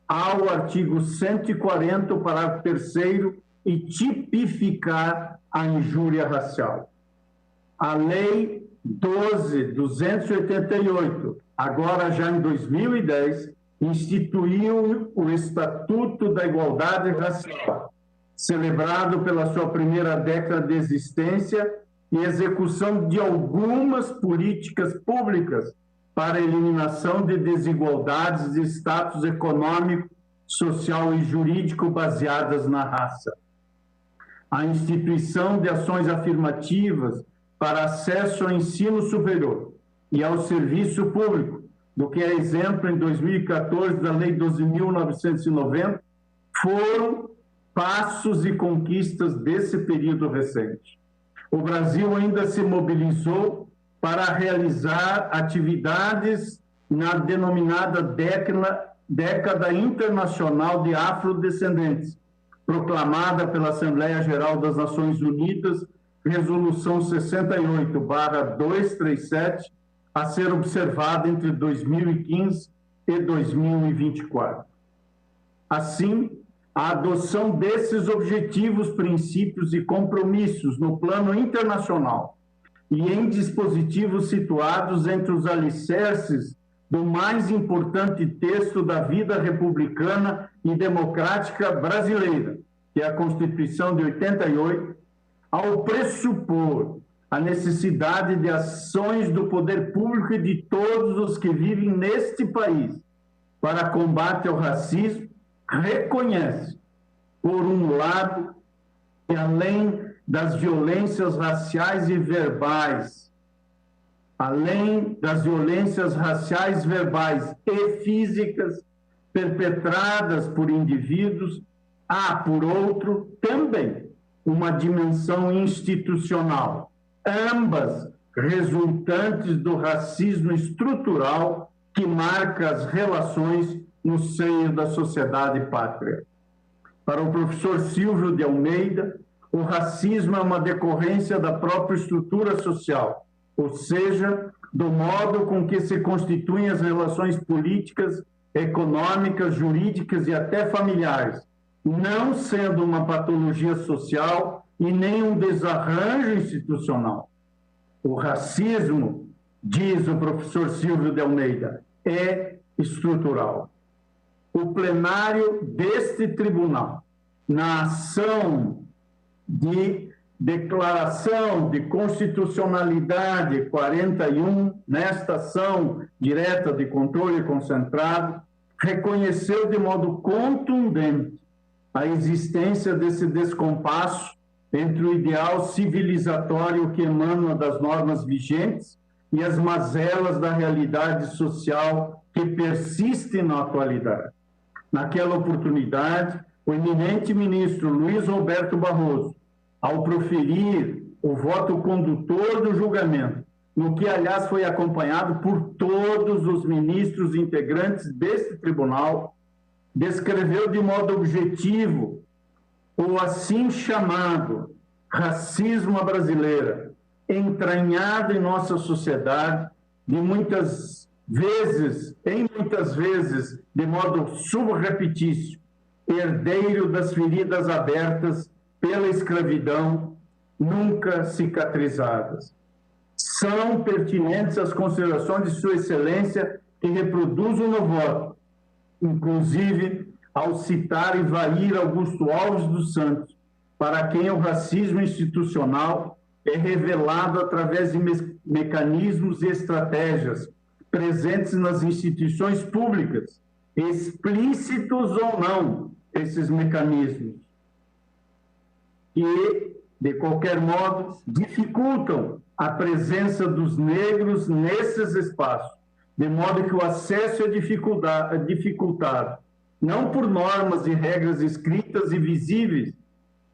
ao artigo 140, o parágrafo 3º, e tipificar a injúria racial. A Lei 12.288, agora já em 2010, instituiu o Estatuto da Igualdade Racial, celebrado pela sua primeira década de existência e execução de algumas políticas públicas para a eliminação de desigualdades de status econômico, social e jurídico baseadas na raça. A instituição de ações afirmativas para acesso ao ensino superior e ao serviço público, do que é exemplo em 2014 da Lei 12.990, foram passos e conquistas desse período recente. O Brasil ainda se mobilizou para realizar atividades na denominada Década Internacional de Afrodescendentes, proclamada pela Assembleia Geral das Nações Unidas, Resolução 68/237, a ser observada entre 2015 e 2024. Assim, a adoção desses objetivos, princípios e compromissos no plano internacional e em dispositivos situados entre os alicerces do mais importante texto da vida republicana e democrática brasileira, que é a Constituição de 88, ao pressupor a necessidade de ações do poder público e de todos os que vivem neste país para combate ao racismo, reconhece, por um lado, que além das violências raciais e verbais, e físicas perpetradas por indivíduos, há, por outro, também uma dimensão institucional, ambas resultantes do racismo estrutural que marca as relações no seio da sociedade pátria. Para o professor Silvio de Almeida, o racismo é uma decorrência da própria estrutura social, ou seja, do modo com que se constituem as relações políticas, econômicas, jurídicas e até familiares, não sendo uma patologia social e nem um desarranjo institucional. O racismo, diz o professor Silvio de Almeida, é estrutural. O plenário deste tribunal, na ação de declaração de constitucionalidade 41, nesta ação direta de controle concentrado, reconheceu de modo contundente a existência desse descompasso entre o ideal civilizatório que emana das normas vigentes e as mazelas da realidade social que persiste na atualidade. Naquela oportunidade, o eminente ministro Luiz Roberto Barroso, ao proferir o voto condutor do julgamento, no que, aliás, foi acompanhado por todos os ministros integrantes deste tribunal, descreveu de modo objetivo o assim chamado racismo à brasileira, entranhado em nossa sociedade, muitas vezes, de modo subrepetício, herdeiro das feridas abertas pela escravidão, nunca cicatrizadas. São pertinentes as considerações de Sua Excelência que reproduzo no voto, inclusive ao citar Ivair Augusto Alves dos Santos, para quem o racismo institucional é revelado através de mecanismos e estratégias presentes nas instituições públicas, explícitos ou não, esses mecanismos, que, de qualquer modo, dificultam a presença dos negros nesses espaços, de modo que o acesso é dificultado, não por normas e regras escritas e visíveis,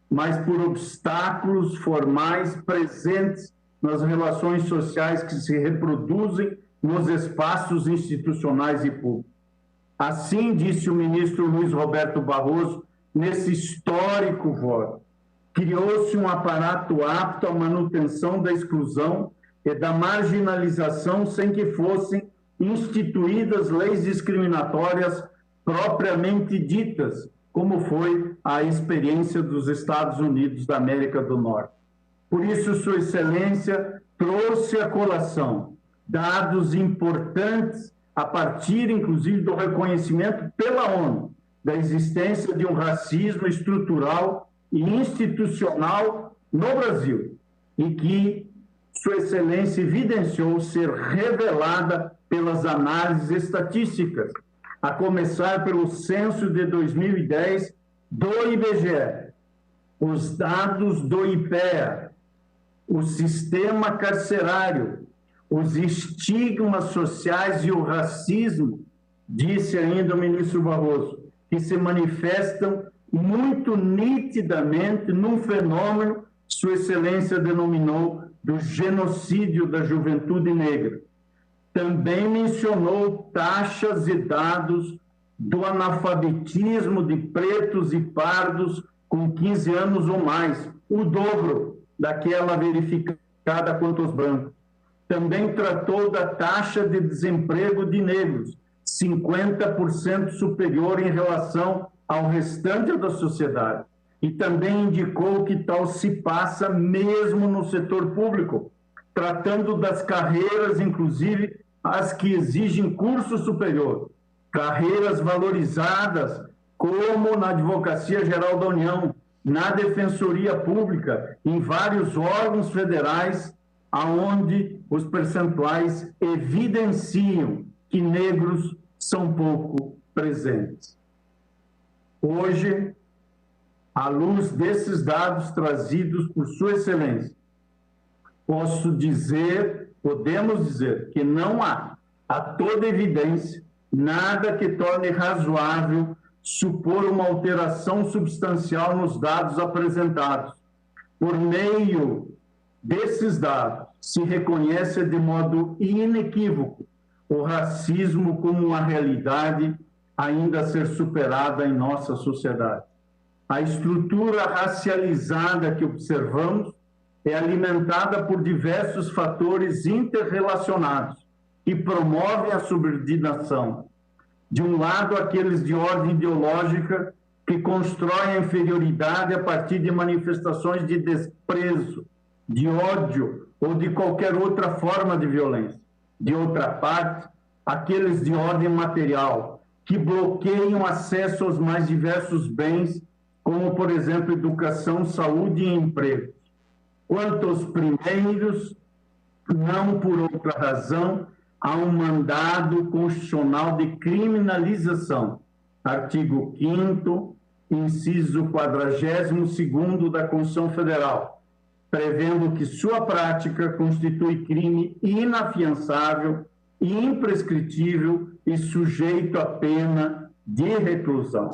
mas por obstáculos formais presentes nas relações sociais que se reproduzem nos espaços institucionais e públicos. Assim disse o ministro Luiz Roberto Barroso nesse histórico voto. Criou-se um aparato apto à manutenção da exclusão e da marginalização sem que fossem instituídas leis discriminatórias propriamente ditas, como foi a experiência dos Estados Unidos da América do Norte. Por isso, Sua Excelência trouxe à colação dados importantes a partir, inclusive, do reconhecimento pela ONU da existência de um racismo estrutural e institucional no Brasil, e que Sua Excelência evidenciou ser revelada pelas análises estatísticas, a começar pelo censo de 2010 do IBGE, os dados do IPEA, o sistema carcerário, os estigmas sociais e o racismo, disse ainda o ministro Barroso, que se manifestam muito nitidamente num fenômeno que Sua Excelência denominou do genocídio da juventude negra. Também mencionou taxas e dados do analfabetismo de pretos e pardos com 15 anos ou mais, o dobro daquela verificada quanto aos brancos. Também tratou da taxa de desemprego de negros, 50% superior em relação ao restante da sociedade. E também indicou que tal se passa mesmo no setor público, tratando das carreiras, inclusive as que exigem curso superior, carreiras valorizadas, como na Advocacia Geral da União, na Defensoria Pública, em vários órgãos federais, aonde os percentuais evidenciam que negros são pouco presentes. Hoje, à luz desses dados trazidos por Sua Excelência, podemos dizer que não há, a toda evidência, nada que torne razoável supor uma alteração substancial nos dados apresentados. Por meio desses dados, se reconhece de modo inequívoco o racismo como uma realidade ainda a ser superada em nossa sociedade. A estrutura racializada que observamos é alimentada por diversos fatores interrelacionados que promovem a subordinação. De um lado, aqueles de ordem ideológica que constroem a inferioridade a partir de manifestações de desprezo, de ódio ou de qualquer outra forma de violência. De outra parte, aqueles de ordem material que bloqueiam acesso aos mais diversos bens, como, por exemplo, educação, saúde e emprego. Quanto aos primeiros, não por outra razão, há um mandado constitucional de criminalização, artigo 5º, inciso 42º da Constituição Federal, prevendo que sua prática constitui crime inafiançável, imprescritível e sujeito à pena de reclusão.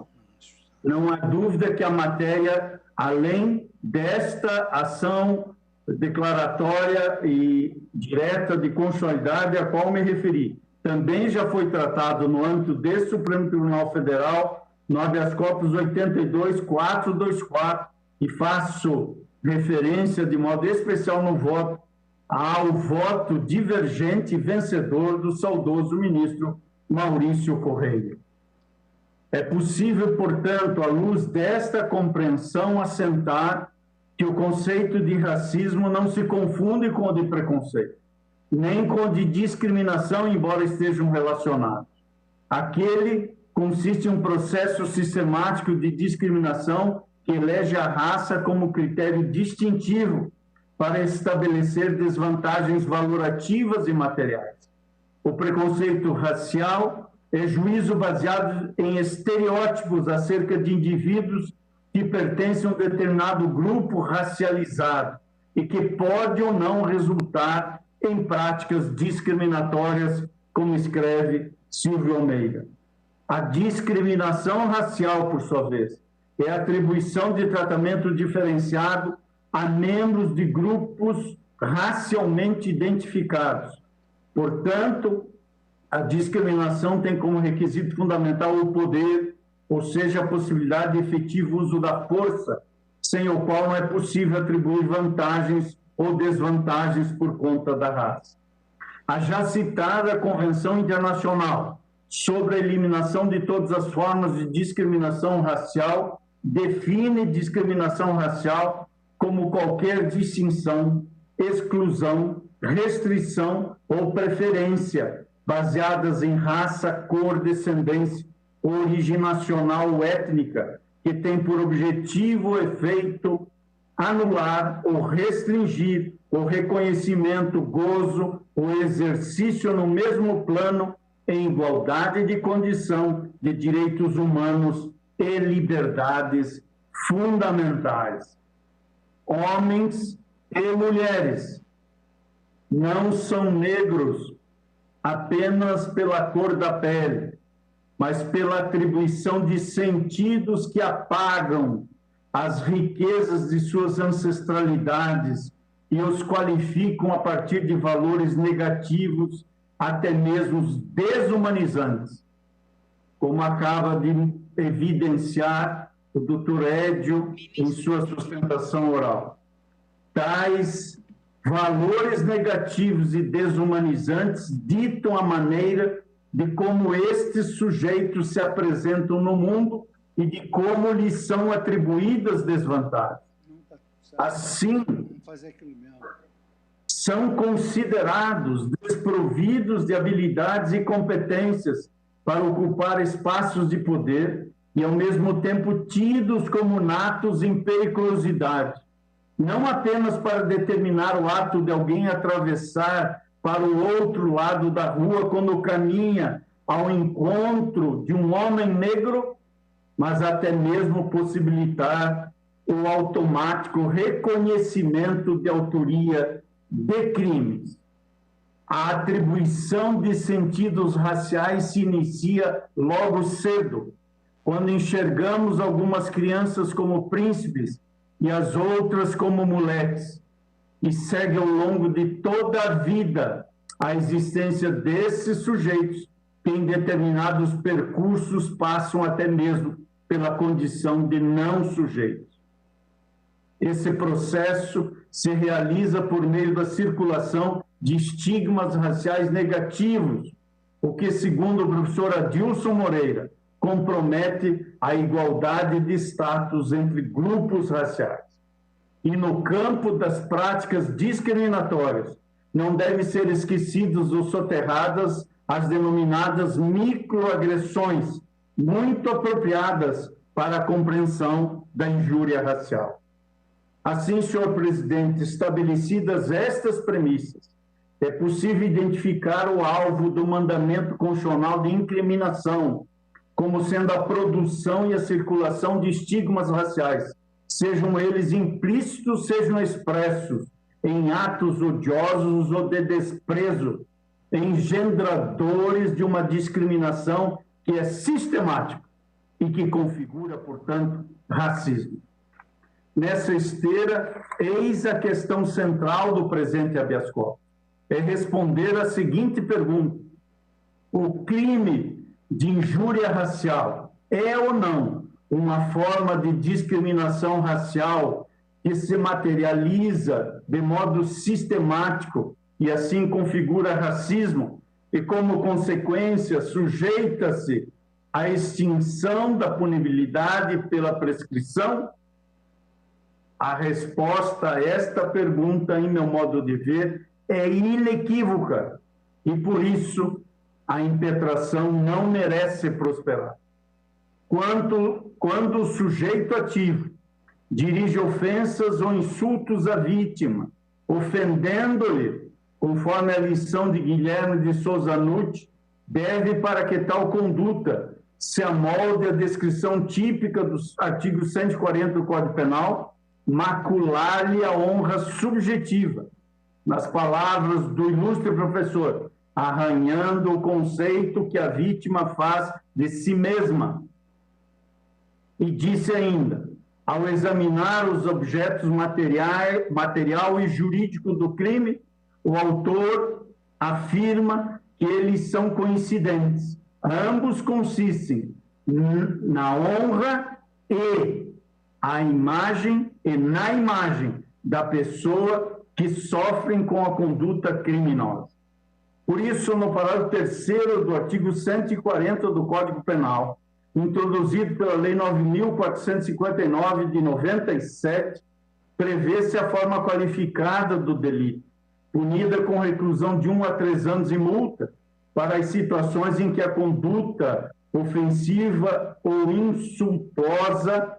Não há dúvida que a matéria, além desta ação declaratória e direta de constitucionalidade a qual me referi, também já foi tratado no âmbito desse Supremo Tribunal Federal, no habeas corpus 82.424, e faço referência de modo especial no voto ao voto divergente e vencedor do saudoso ministro Maurício Correia. É possível, portanto, à luz desta compreensão, assentar que o conceito de racismo não se confunde com o de preconceito, nem com o de discriminação, embora estejam relacionados. Aquele consiste em um processo sistemático de discriminação que elege a raça como critério distintivo para estabelecer desvantagens valorativas e materiais. O preconceito racial é juízo baseado em estereótipos acerca de indivíduos que pertencem a um determinado grupo racializado e que pode ou não resultar em práticas discriminatórias, como escreve Silvio Almeida. A discriminação racial, por sua vez, é a atribuição de tratamento diferenciado a membros de grupos racialmente identificados. Portanto, a discriminação tem como requisito fundamental o poder, ou seja, a possibilidade de efetivo uso da força, sem o qual não é possível atribuir vantagens ou desvantagens por conta da raça. A já citada Convenção Internacional sobre a Eliminação de Todas as Formas de Discriminação Racial define discriminação racial como qualquer distinção, exclusão, restrição ou preferência baseadas em raça, cor, descendência, origem nacional ou étnica, que tem por objetivo ou efeito anular ou restringir o reconhecimento, gozo ou exercício no mesmo plano em igualdade de condição de direitos humanos e liberdades fundamentais. Homens e mulheres não são negros apenas pela cor da pele, mas pela atribuição de sentidos que apagam as riquezas de suas ancestralidades e os qualificam a partir de valores negativos, até mesmo desumanizantes, como acaba de evidenciar o Dr. Edio em sua sustentação oral. Tais valores negativos e desumanizantes ditam a maneira de como estes sujeitos se apresentam no mundo e de como lhes são atribuídas desvantagens. Assim, são considerados desprovidos de habilidades e competências para ocupar espaços de poder e, ao mesmo tempo, tidos como natos em periculosidade, não apenas para determinar o ato de alguém atravessar para o outro lado da rua quando caminha ao encontro de um homem negro, mas até mesmo possibilitar o automático reconhecimento de autoria de crimes. A atribuição de sentidos raciais se inicia logo cedo, quando enxergamos algumas crianças como príncipes e as outras como moleques, e segue ao longo de toda a vida a existência desses sujeitos que em determinados percursos passam até mesmo pela condição de não sujeitos. Esse processo se realiza por meio da circulação de estigmas raciais negativos, o que, segundo o professor Adilson Moreira, compromete a igualdade de status entre grupos raciais. E no campo das práticas discriminatórias, não devem ser esquecidos ou soterradas as denominadas microagressões, muito apropriadas para a compreensão da injúria racial. Assim, senhor presidente, estabelecidas estas premissas, é possível identificar o alvo do mandamento constitucional de incriminação como sendo a produção e a circulação de estigmas raciais, sejam eles implícitos, sejam expressos, em atos odiosos ou de desprezo, engendradores de uma discriminação que é sistemática e que configura, portanto, racismo. Nessa esteira, eis a questão central do presente habeas corpus. É responder a seguinte pergunta: o crime de injúria racial é ou não uma forma de discriminação racial que se materializa de modo sistemático e assim configura racismo e, como consequência, sujeita-se à extinção da punibilidade pela prescrição? A resposta a esta pergunta, em meu modo de ver, é inequívoca e, por isso, a impetração não merece prosperar. Quando o sujeito ativo dirige ofensas ou insultos à vítima, ofendendo-lhe, conforme a lição de Guilherme de Souza Nutti, deve, para que tal conduta se amolde à descrição típica do artigo 140 do Código Penal, macular-lhe a honra subjetiva, nas palavras do ilustre professor, arranhando o conceito que a vítima faz de si mesma. E disse ainda: ao examinar os objetos material e jurídico do crime, o autor afirma que eles são coincidentes. Ambos consistem na honra e na imagem da pessoa que sofrem com a conduta criminosa. Por isso, no parágrafo 3º do artigo 140 do Código Penal, introduzido pela Lei 9.459 de 97, prevê-se a forma qualificada do delito, punida com reclusão de 1 a 3 anos e multa, para as situações em que a conduta ofensiva ou insultuosa,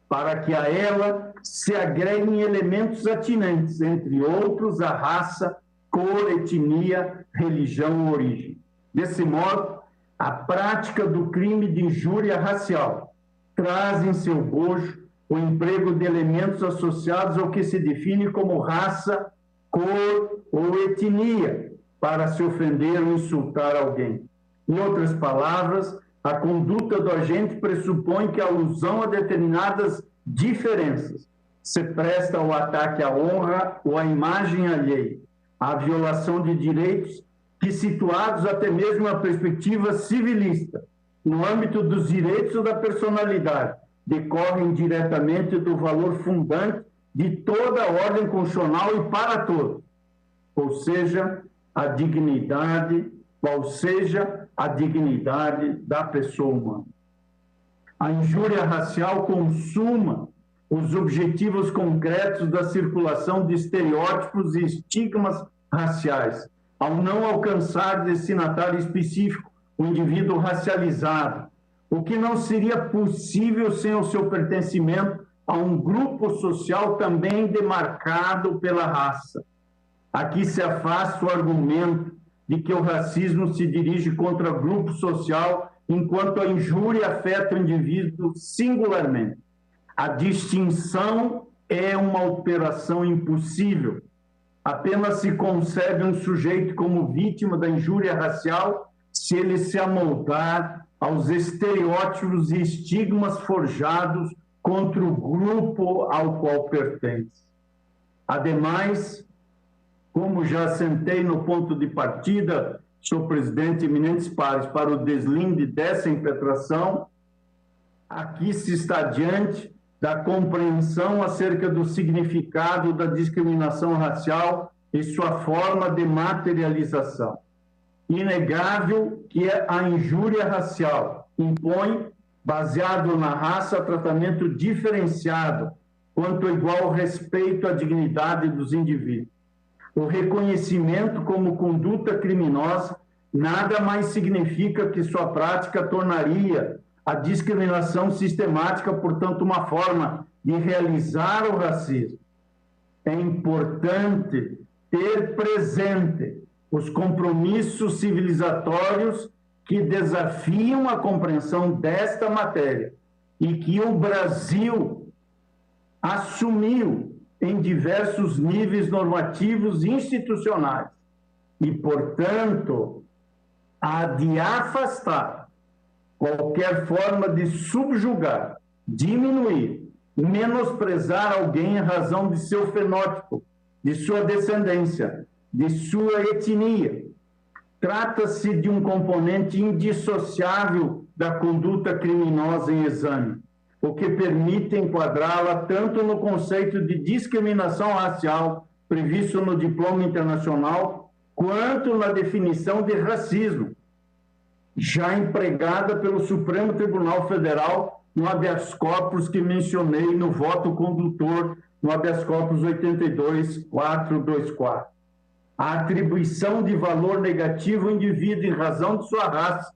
para que a ela se agreguem elementos atinentes, entre outros a raça, cor, etnia, religião ou origem. Desse modo, a prática do crime de injúria racial traz em seu bojo o emprego de elementos associados ao que se define como raça, cor ou etnia, para se ofender ou insultar alguém. Em outras palavras, a conduta do agente pressupõe que a alusão a determinadas diferenças se presta ao ataque à honra ou à imagem alheia, à violação de direitos que, situados até mesmo na perspectiva civilista, no âmbito dos direitos ou da personalidade, decorrem diretamente do valor fundante de toda a ordem constitucional e para todos, ou seja, a dignidade, qual seja a dignidade da pessoa humana. A injúria racial consuma os objetivos concretos da circulação de estereótipos e estigmas raciais, ao não alcançar destinatário específico, o indivíduo racializado, o que não seria possível sem o seu pertencimento a um grupo social também demarcado pela raça. Aqui se afasta o argumento de que o racismo se dirige contra grupo social, enquanto a injúria afeta o indivíduo singularmente. A distinção é uma operação impossível. Apenas se concebe um sujeito como vítima da injúria racial se ele se amoldar aos estereótipos e estigmas forjados contra o grupo ao qual pertence. Ademais, como já assentei no ponto de partida, senhor presidente, eminentes pares, para o deslinde dessa impetração, aqui se está diante da compreensão acerca do significado da discriminação racial e sua forma de materialização. Inegável que a injúria racial impõe, baseado na raça, tratamento diferenciado quanto ao igual respeito à dignidade dos indivíduos. O reconhecimento como conduta criminosa nada mais significa que sua prática tornaria a discriminação sistemática, portanto, uma forma de realizar o racismo. É importante ter presente os compromissos civilizatórios que desafiam a compreensão desta matéria e que o Brasil assumiu em diversos níveis normativos e institucionais. E, portanto, há de afastar qualquer forma de subjugar, diminuir, menosprezar alguém em razão de seu fenótipo, de sua descendência, de sua etnia. Trata-se de um componente indissociável da conduta criminosa em exame, o que permite enquadrá-la tanto no conceito de discriminação racial previsto no diploma internacional, quanto na definição de racismo, já empregada pelo Supremo Tribunal Federal no habeas corpus que mencionei no voto condutor no habeas corpus 82.424. A atribuição de valor negativo ao indivíduo em razão de sua raça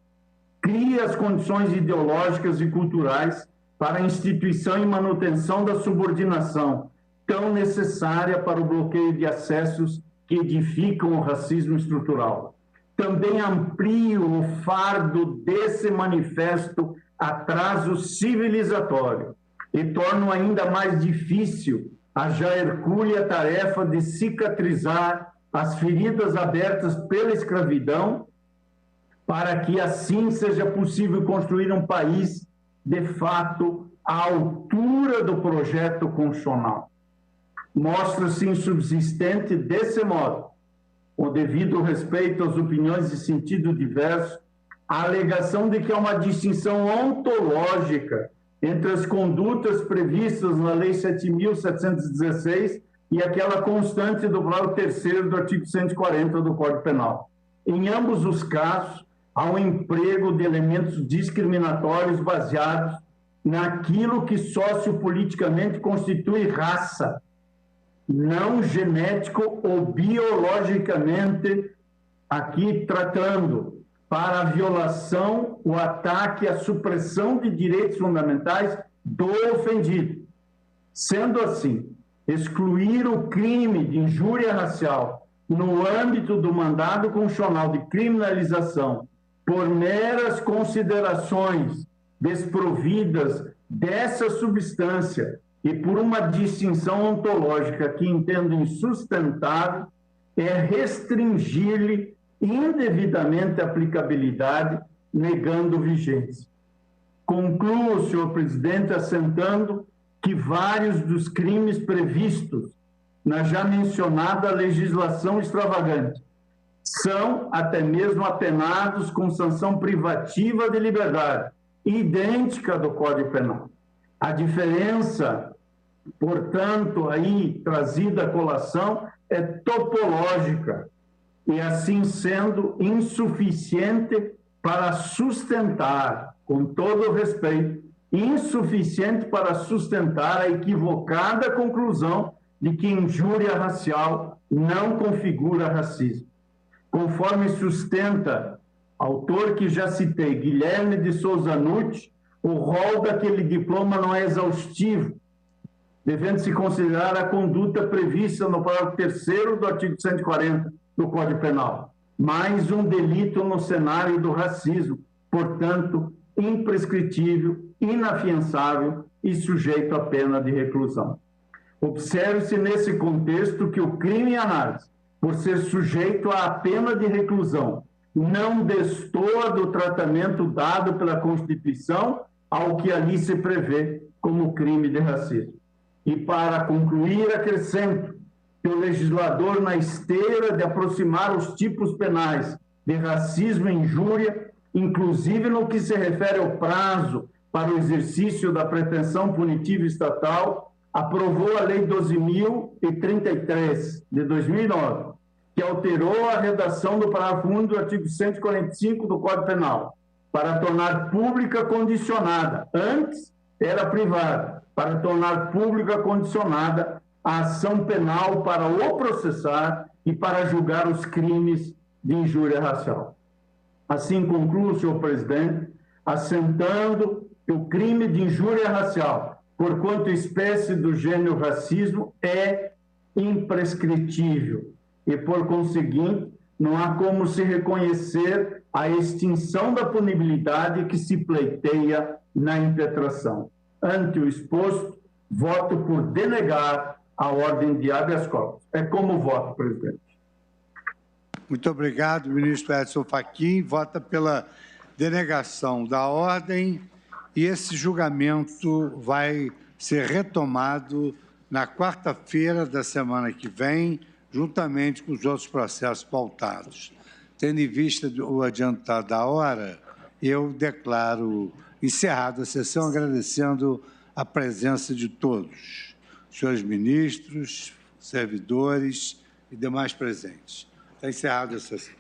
cria as condições ideológicas e culturais para a instituição e manutenção da subordinação, tão necessária para o bloqueio de acessos que edificam o racismo estrutural. Também amplio o fardo desse manifesto atraso civilizatório e torno ainda mais difícil a já hercúlea tarefa de cicatrizar as feridas abertas pela escravidão, para que assim seja possível construir um país, de fato, à altura do projeto constitucional. Mostra-se insubsistente, desse modo, com devido respeito às opiniões de sentido diverso, a alegação de que há uma distinção ontológica entre as condutas previstas na Lei 7.716 e aquela constante do parágrafo 3º do artigo 140 do Código Penal. Em ambos os casos, há um emprego de elementos discriminatórios baseados naquilo que sociopoliticamente constitui raça, não genético ou biologicamente, aqui tratando, para a violação, o ataque, a supressão de direitos fundamentais do ofendido. Sendo assim, excluir o crime de injúria racial no âmbito do mandado constitucional de criminalização por meras considerações desprovidas dessa substância e por uma distinção ontológica que entendo insustentável, é restringir-lhe indevidamente a aplicabilidade, negando vigência. Concluo, senhor presidente, assentando que vários dos crimes previstos na já mencionada legislação extravagante são até mesmo apenados com sanção privativa de liberdade, idêntica do Código Penal. A diferença, portanto, aí trazida à colação, é topológica e, assim sendo, insuficiente para sustentar, com todo o respeito, insuficiente para sustentar a equivocada conclusão de que injúria racial não configura racismo. Conforme sustenta autor que já citei, Guilherme de Souza Nutti, o rol daquele diploma não é exaustivo, devendo-se considerar a conduta prevista no parágrafo 3º do artigo 140 do Código Penal, mais um delito no cenário do racismo, portanto, imprescritível, inafiançável e sujeito à pena de reclusão. Observe-se nesse contexto que o crime em análise, por ser sujeito à pena de reclusão, não destoa do tratamento dado pela Constituição ao que ali se prevê como crime de racismo. E para concluir, acrescento que o legislador, na esteira de aproximar os tipos penais de racismo e injúria, inclusive no que se refere ao prazo para o exercício da pretensão punitiva estatal, aprovou a Lei 12.033, de 2009, que alterou a redação do parágrafo 1 do artigo 145 do Código Penal, para tornar pública condicionada, antes era privada, para tornar pública condicionada a ação penal para o processar e para julgar os crimes de injúria racial. Assim concluo, senhor presidente, assentando que o crime de injúria racial, porquanto espécie do gênero racismo, é imprescritível e, por conseguinte, não há como se reconhecer a extinção da punibilidade que se pleiteia na impetração. Ante o exposto, voto por denegar a ordem de habeas corpus. É como voto, presidente. Muito obrigado, ministro Edson Fachin. Vota pela denegação da ordem e esse julgamento vai ser retomado na quarta-feira da semana que vem, juntamente com os outros processos pautados. Tendo em vista o adiantado da hora, eu declaro encerrada a sessão, agradecendo a presença de todos, senhores ministros, servidores e demais presentes. Está encerrada a sessão.